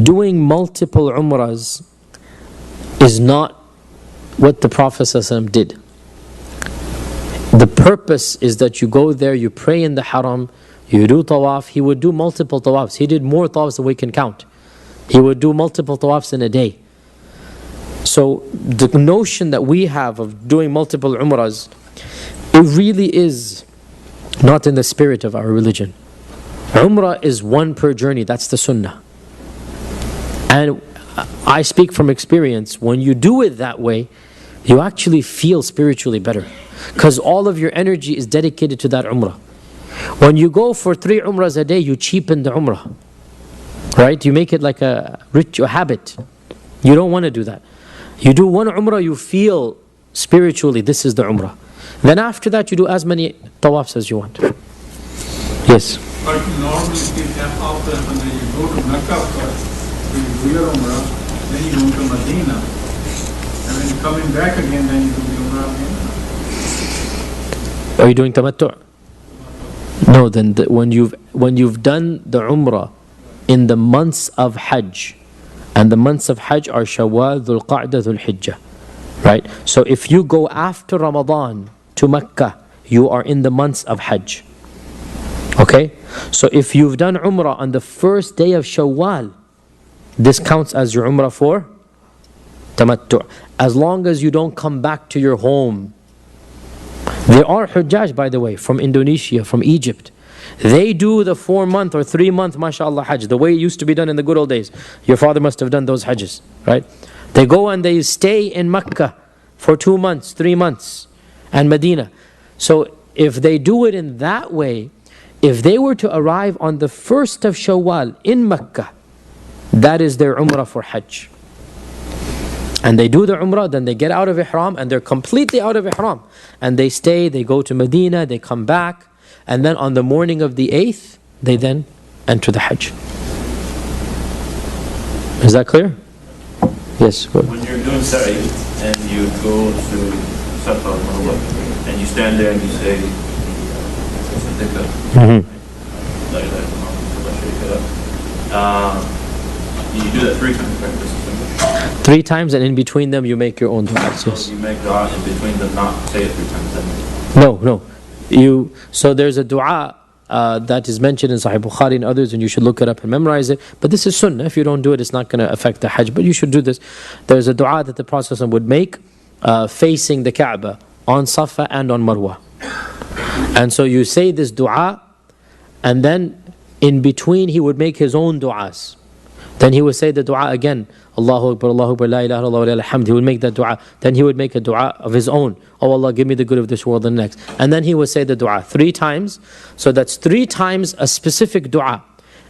Doing multiple umrahs is not what the Prophet ﷺ did. The purpose is that you go there, you pray in the haram, you do tawaf. He would do multiple tawafs. He did more tawafs than we can count. He would do multiple tawafs in a day. So the notion that we have of doing multiple umrahs, it really is not in the spirit of our religion. Umrah is 1 per journey, that's the sunnah. And I speak from experience, when you do it that way, you actually feel spiritually better. Because all of your energy is dedicated to that umrah. When you go for 3 umrahs a day, you cheapen the umrah. Right? You make it like a habit. You don't want to do that. You do 1 umrah, you feel spiritually, this is the umrah. Then after that, you do as many tawafs as you want. Yes? But normally it happens and then you go to Mecca first, then you do your Umrah, then you go to Medina, and when you coming back again, then you do the Umrah again? Are you doing tamattu'? No, then when you've done the Umrah in the months of Hajj, and the months of Hajj are Shawwal, Dhul Qa'dah, Dhul Hijjah, right? So if you go after Ramadan to Mecca, you are in the months of Hajj. Okay? So if you've done Umrah on the first day of Shawwal, this counts as your Umrah for tamattu'. As long as you don't come back to your home. There are Hujjaj, by the way, from Indonesia, from Egypt. They do the 4-month or 3-month, mashallah, Hajj, the way it used to be done in the good old days. Your father must have done those Hajjs, right? They go and they stay in Mecca for 2 months, 3 months, and Medina. So if they do it in that way, if they were to arrive on the 1st of Shawwal in Mecca, that is their Umrah for Hajj. And they do the Umrah, then they get out of Ihram, and they're completely out of Ihram. And they stay, they go to Medina, they come back, and then on the morning of the 8th, they then enter the Hajj. Is that clear? Yes, go ahead. When you're doing Sa'i and you go to Safa or Marwa, and you stand there and you say, you do that 3 times, right? 3 times, and in between them you make your own du'as. Yes. So you make dua in between them, not say it 3 times. No. So there's a dua that is mentioned in Sahih Bukhari and others, and you should look it up and memorize it. But this is sunnah. If you don't do it, it's not going to affect the Hajj. But you should do this. There's a dua that the Prophet would make facing the Kaaba on Safa and on Marwa. And so you say this dua, and then in between he would make his own du'as. Then he would say the dua again, Allahu Akbar, la ilaha illallah wa lillahi alhamd. He would make that dua. Then he would make a dua of his own. Oh Allah, give me the good of this world and the next. And then he would say the dua 3 times. So that's 3 times a specific dua.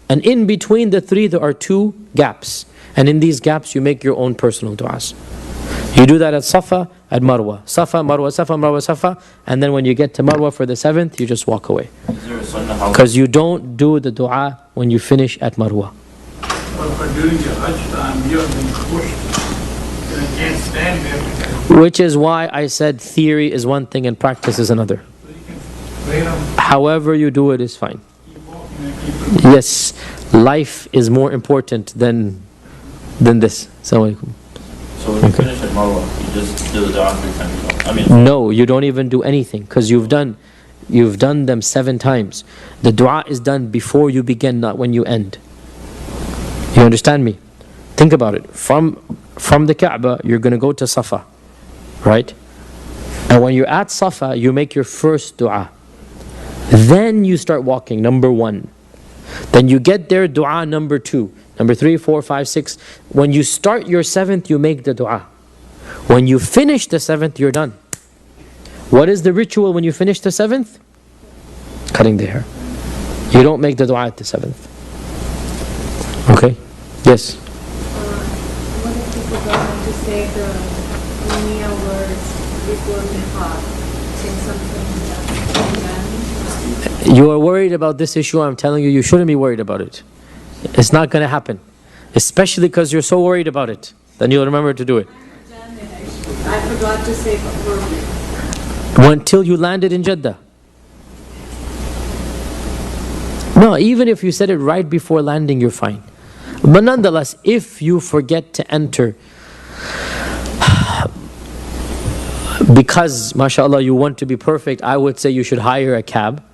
And in between the 3 there are 2 gaps. And in these gaps you make your own personal du'as. You do that at Safa, at Marwa. Safa, Marwa, Safa, Marwa, Safa. And then when you get to Marwa for the 7th, you just walk away. Because you don't do the dua when you finish at Marwa. But during the Hajj time, you're being pushed. You can't stand there. Which is why I said theory is one thing and practice is another. However you do it is fine. Yes, life is more important than this. Assalamu alaikum. So when you finish at Marwa, you just do the dua 3 times? No, you don't even do anything, because you've done them 7 times. The dua is done before you begin, not when you end. You understand me? Think about it. From the Kaaba, you're going to go to Safa, right? And when you're at Safa, you make your first dua. Then you start walking, number 1. Then you get there, dua number 2. Number 3, 4, 5, 6. When you start your 7th, you make the dua. When you finish the 7th, you're done. What is the ritual when you finish the 7th? Cutting the hair. You don't make the dua at the 7th. Okay? Yes? What if people don't have to say the Niyyah words before Miqat? Say something You are worried about this issue. I'm telling you, you shouldn't be worried about it. It's not going to happen. Especially because you're so worried about it. Then you'll remember to do it. I forgot to say verbally. Until you landed in Jeddah. No, even if you said it right before landing, you're fine. But nonetheless, if you forget to enter, because, mashallah, you want to be perfect, I would say you should hire a cab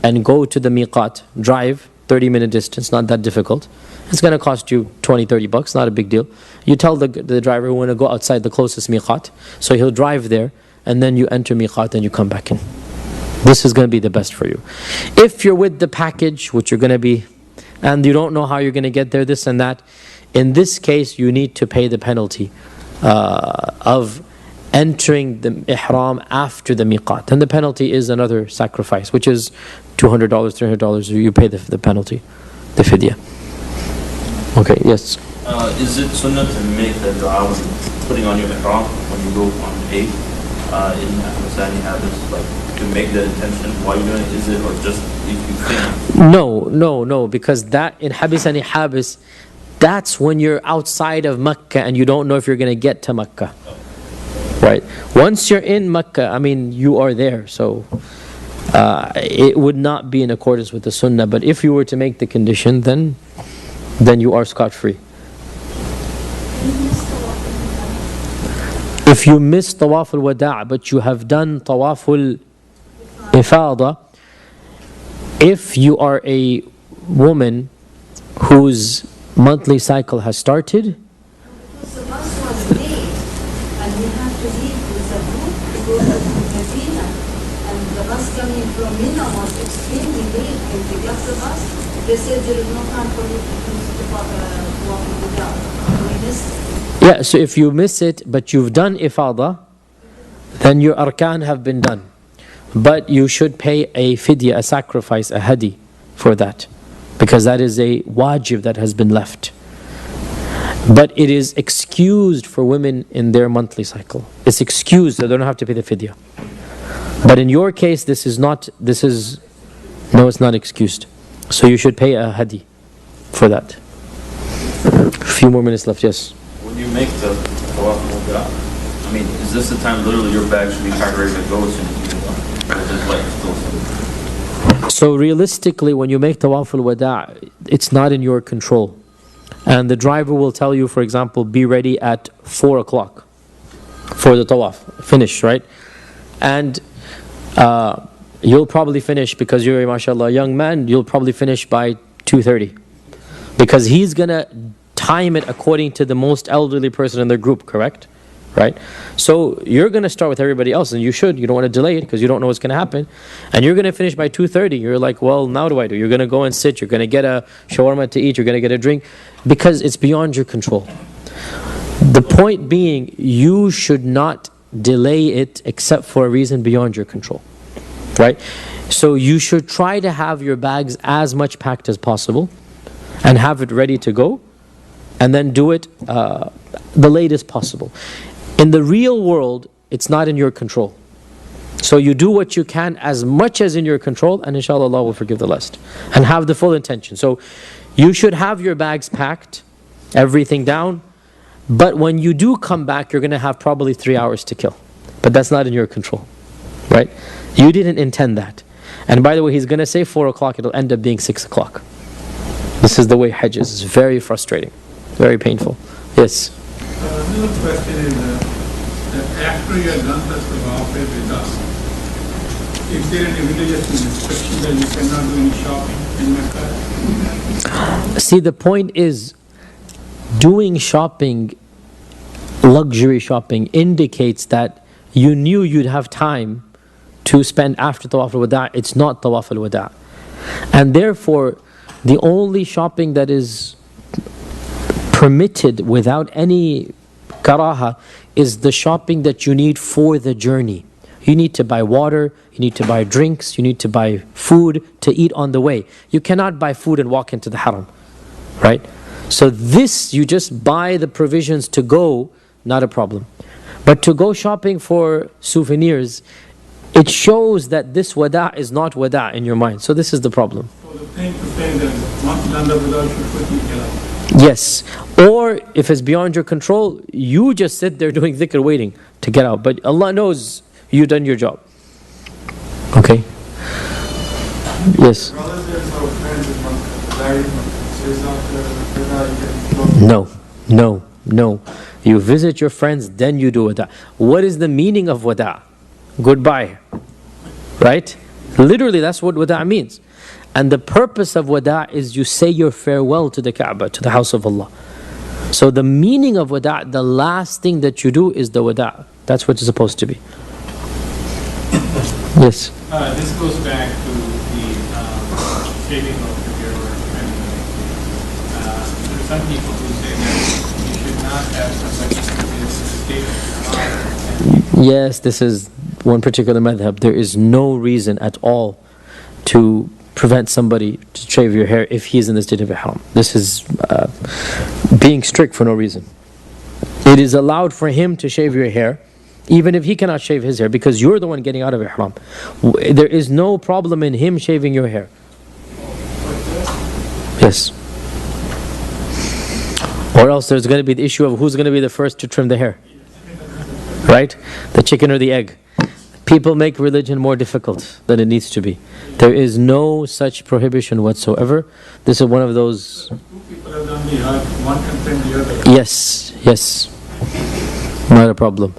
and go to the miqat, drive 30-minute distance, not that difficult. It's going to cost you $20-30, not a big deal. You tell the driver you want to go outside the closest miqat, so he'll drive there, and then you enter miqat and you come back in. This is going to be the best for you. If you're with the package, which you're going to be, and you don't know how you're going to get there, this and that, in this case you need to pay the penalty of entering the ihram after the miqat. And the penalty is another sacrifice, which is $200, $300. You pay the penalty, the fidya. Okay, yes? Is it sunnah to make the dua when putting on your ihram when you go on 8 in Afghanistan habits, like to make the intention while you're doing it? Is it, or just if you think? No, because that in habis and habis, that's when you're outside of Mecca and you don't know if you're going to get to Mecca. Right? Once you're in Mecca, I mean, you are there, so it would not be in accordance with the sunnah. But if you were to make the condition, then you are scot-free. If you miss tawaf al-wada' but you have done tawaf al-ifada, if you are a woman whose monthly cycle has started, Because the bus was late, and we have to leave with a group to go to Medina, and the bus coming from Mina was extremely late. When we got the bus, they said there is no time for you to finish the walk without. We missed it. yeah, so if you miss it but you've done ifada, then your arkan have been done. But you should pay a fidya, a sacrifice, a hadi for that, because that is a wajib that has been left. But it is excused for women in their monthly cycle. It's excused, they don't have to pay the fidya. But in your case, no, it's not excused. So you should pay a hadi for that. A few more minutes left, yes. When you make the tawaf al-wada', I mean, is this the time literally your bag should be packed ready to go as soon as you get done? Or is it like still something? So realistically, when you make tawaf al-wada', it's not in your control. And the driver will tell you, for example, be ready at 4 o'clock for the tawaf. Finish, right? And you'll probably finish, because you're a mashallah young man, you'll probably finish by 2:30. Because he's going to time it according to the most elderly person in the group, correct? Right? So you're going to start with everybody else, and you should. You don't want to delay it because you don't know what's going to happen. And you're going to finish by 2:30. You're like, well, now what do I do? You're going to go and sit. You're going to get a shawarma to eat. You're going to get a drink, because it's beyond your control. The point being, you should not delay it except for a reason beyond your control. Right? So you should try to have your bags as much packed as possible and have it ready to go, and then do it the latest possible. In the real world, it's not in your control. So you do what you can as much as in your control, and inshallah Allah will forgive the rest. And have the full intention. So you should have your bags packed, everything down, but when you do come back, you're going to have probably 3 hours to kill. But that's not in your control. Right? You didn't intend that. And by the way, he's going to say 4 o'clock, it'll end up being 6 o'clock. This is the way Hajj is. It's very frustrating, very painful. Yes? Another question is that after you are done the tawaf with us, is there any religious restriction that you cannot do any shopping in Mecca? See, the point is, doing shopping, luxury shopping, indicates that you knew you'd have time to spend after tawaf al-wada'. It's not tawaf al-wada'. And therefore, the only shopping that is permitted without any karaha is the shopping that you need for the journey. You need to buy water, you need to buy drinks, you need to buy food to eat on the way. You cannot buy food and walk into the haram, right? So this, you just buy the provisions to go, not a problem. But to go shopping for souvenirs, it shows that this wada' is not wada' in your mind. So this is the problem. So the thing to say that once done the wada' should quickly get out. Yes. Or if it's beyond your control, you just sit there doing dhikr waiting to get out. But Allah knows you've done your job. Okay? Yes? No. You visit your friends, then you do wada'. What is the meaning of wada'? Goodbye. Right? Literally, that's what wada' means. And the purpose of wada' is you say your farewell to the Kaaba, to the house of Allah. So the meaning of wada', the last thing that you do is the wada'. That's what it's supposed to be. Yes? This goes back to the shaving of the beard. There are some people who say that you should not have somebody who is shaving. Yes, this is one particular madhab. There is no reason at all to prevent somebody to shave your hair if he is in the state of ihram. This is being strict for no reason. It is allowed for him to shave your hair, even if he cannot shave his hair, because you're the one getting out of ihram. There is no problem in him shaving your hair. Yes. Or else there's going to be the issue of who's going to be the first to trim the hair. right? The chicken or the egg. People make religion more difficult than it needs to be. There is no such prohibition whatsoever. This is one of those. Two people have done the Hajj, one can send the other. Yes, yes. Not a problem.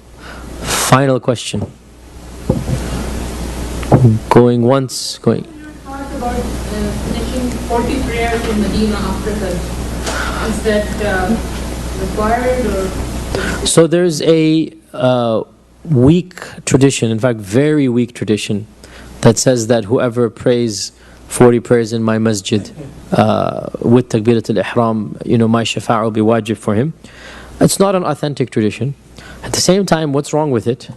Final question. Going once, going. You talked about finishing 40 prayers in Medina after Hajj. Is that required or? So there's a weak tradition, in fact very weak tradition, that says that whoever prays 40 prayers in my masjid with takbirat al-ihram, my shafa'a will be wajib for him. It's not an authentic tradition. At the same time, what's wrong with it?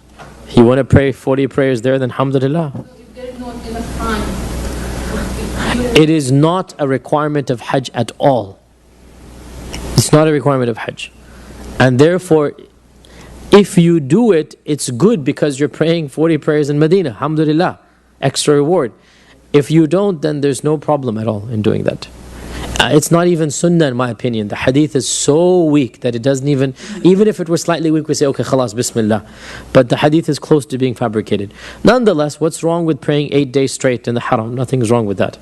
You want to pray 40 prayers there, then alhamdulillah. If there is not enough time. It is not a requirement of Hajj at all. It's not a requirement of Hajj. And therefore, if you do it, it's good because you're praying 40 prayers in Medina, alhamdulillah, extra reward. If you don't, then there's no problem at all in doing that. It's not even sunnah in my opinion. The hadith is so weak that it doesn't even if it were slightly weak, we say, okay, khalas, bismillah. But the hadith is close to being fabricated. Nonetheless, what's wrong with praying 8 days straight in the haram? Nothing's wrong with that.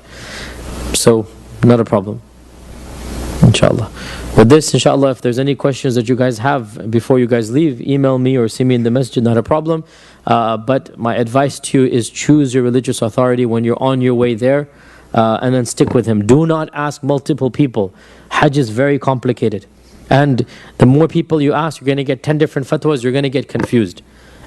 So, not a problem. Inshallah. With this, inshallah, if there's any questions that you guys have before you guys leave, email me or see me in the masjid, not a problem. But my advice to you is choose your religious authority when you're on your way there. And then stick with him. Do not ask multiple people. Hajj is very complicated. And the more people you ask, you're going to get 10 different fatwas, you're going to get confused.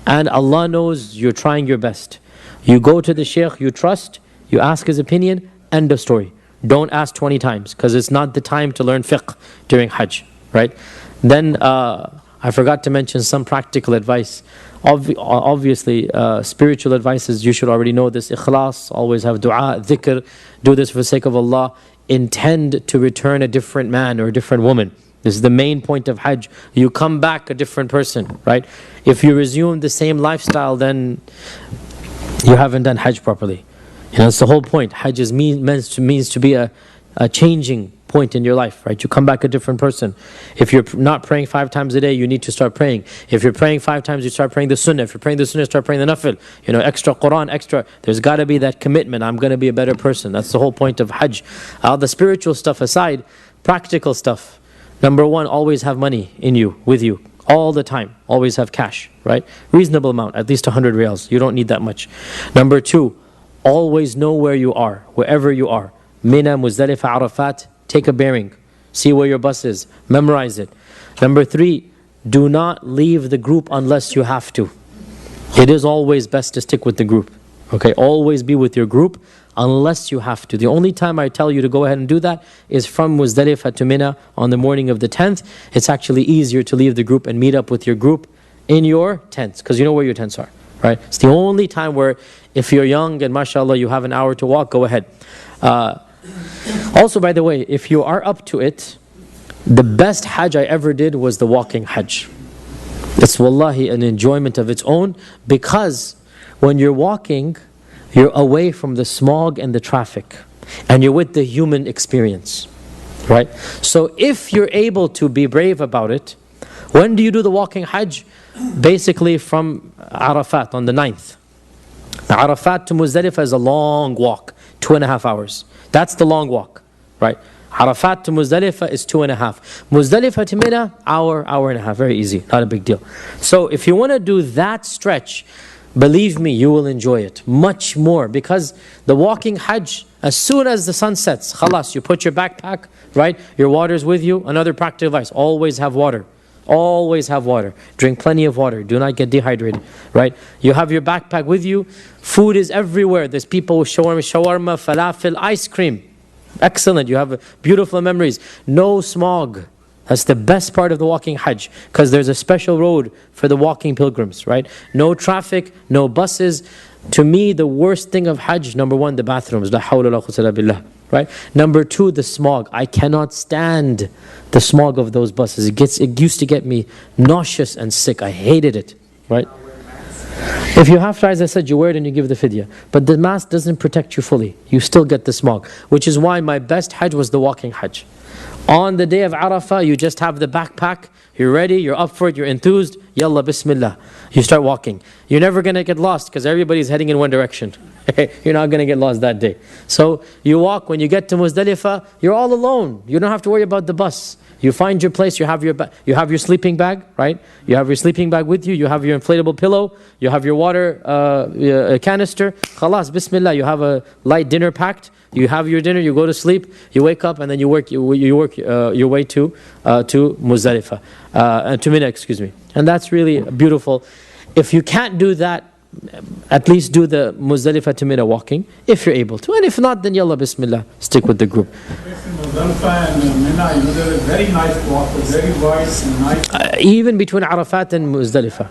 And Allah knows you're trying your best. You go to the Shaykh you trust, you ask his opinion, end of story. Don't ask 20 times, because it's not the time to learn fiqh during Hajj, right? Then, I forgot to mention some practical advice. Obviously, spiritual advice is, you should already know this, ikhlas, always have dua, dhikr, do this for the sake of Allah, intend to return a different man or a different woman. This is the main point of Hajj. You come back a different person, right? If you resume the same lifestyle, then you haven't done Hajj properly. That's the whole point. Hajj is means to be a changing point in your life, right? You come back a different person. If you're not praying 5 times a day, you need to start praying. If you're praying 5 times, you start praying the sunnah. If you're praying the sunnah, start praying the nafil. Extra Quran, extra. There's got to be that commitment. I'm going to be a better person. That's the whole point of Hajj. The spiritual stuff aside, practical stuff. Number 1, always have money in you, with you, all the time. Always have cash, right? Reasonable amount, at least 100 riyals. You don't need that much. Number 2, always know where you are, wherever you are. Mina, Muzdalifah, Arafat, take a bearing. See where your bus is. Memorize it. Number 3, do not leave the group unless you have to. It is always best to stick with the group. Okay, always be with your group unless you have to. The only time I tell you to go ahead and do that is from Muzdalifah to Mina on the morning of the 10th. It's actually easier to leave the group and meet up with your group in your tents, because you know where your tents are, right? It's the only time where, if you're young and mashallah you have an hour to walk, go ahead. Also, by the way, if you are up to it, the best Hajj I ever did was the walking Hajj. It's wallahi an enjoyment of its own, because when you're walking, you're away from the smog and the traffic, and you're with the human experience, right? So if you're able to be brave about it, when do you do the walking Hajj? Basically from Arafat on the 9th. Arafat to Muzdalifah is a long walk, 2.5 hours. That's the long walk, right? Arafat to Muzdalifah is 2.5. Muzdalifah to Mina, hour and a half. Very easy, not a big deal. So if you want to do that stretch, believe me, you will enjoy it much more, because the walking Hajj, as soon as the sun sets, khalas, you put your backpack, right? Your water's with you. Another practical advice, always have water. Always have water. Drink plenty of water. Do not get dehydrated, right? You have your backpack with you. Food is everywhere. There's people with shawarma, falafel, ice cream. Excellent. You have beautiful memories. No smog. That's the best part of the walking Hajj, because there's a special road for the walking pilgrims, right? No traffic, no buses. To me, the worst thing of Hajj, number 1, the bathrooms. La hawla la quwwata illa billah. Right? Number 2, the smog. I cannot stand the smog of those buses. It used to get me nauseous and sick. I hated it. Right? If you have to, as I said, you wear it and you give the fidya. But the mask doesn't protect you fully. You still get the smog. Which is why my best Hajj was the walking Hajj. On the day of Arafah, you just have the backpack. You're ready, you're up for it, you're enthused. Yalla, bismillah. You start walking. You're never going to get lost because everybody's heading in one direction. You're not going to get lost that day. So you walk, when you get to Muzdalifah, you're all alone. You don't have to worry about the bus. You find your place, you have your sleeping bag, right? You have your sleeping bag with you, you have your inflatable pillow, you have your water canister. Khalas, bismillah, you have a light dinner packed. You have your dinner, you go to sleep, you wake up, and then you work your way to Muzdalifah, to Mina, excuse me. And that's really beautiful. If you can't do that, at least do the Muzdalifah to Mina walking, if you're able to. And if not, then yalla, bismillah, stick with the group. Muzdalifah and Mina, there's a very nice walk, very wide and nice. Even between Arafat and Muzdalifah.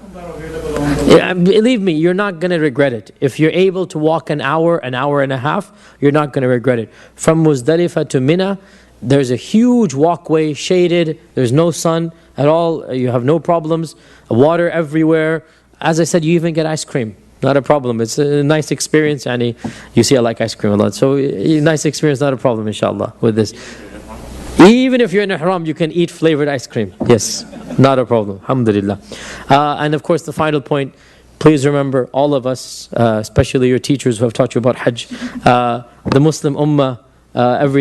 Believe me, you're not going to regret it. If you're able to walk an hour and a half, you're not going to regret it. From Muzdalifah to Mina, there's a huge walkway, shaded, there's no sun at all, you have no problems, water everywhere. As I said, you even get ice cream. Not a problem. It's a nice experience, and you see I like ice cream a lot. So nice experience, not a problem, inshallah, with this. Even if you're in ihram, you can eat flavored ice cream. Yes, not a problem. Alhamdulillah. And of course, the final point, please remember, all of us, especially your teachers who have taught you about Hajj, the Muslim Ummah,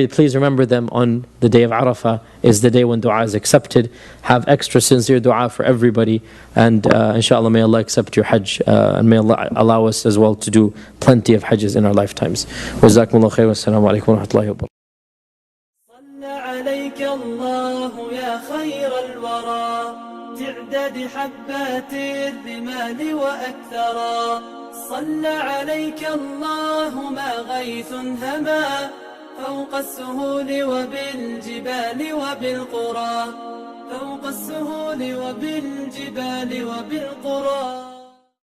please remember them on the day of Arafah is the day when dua is accepted. Have extra sincere dua for everybody, and inshallah may Allah accept your Hajj, and may Allah allow us as well to do plenty of Hajjs in our lifetimes. Jazakumullah khair, wassalamu alaikum wa rahmatullahi wa barakatuh. عليك الله يا خير الورى تعداد حبات الرمال وأكثرا صلى عليك الله ما غيث هما فوق السهول وبالجبال وبالقرى فوق السهول وبالجبال وبالقرى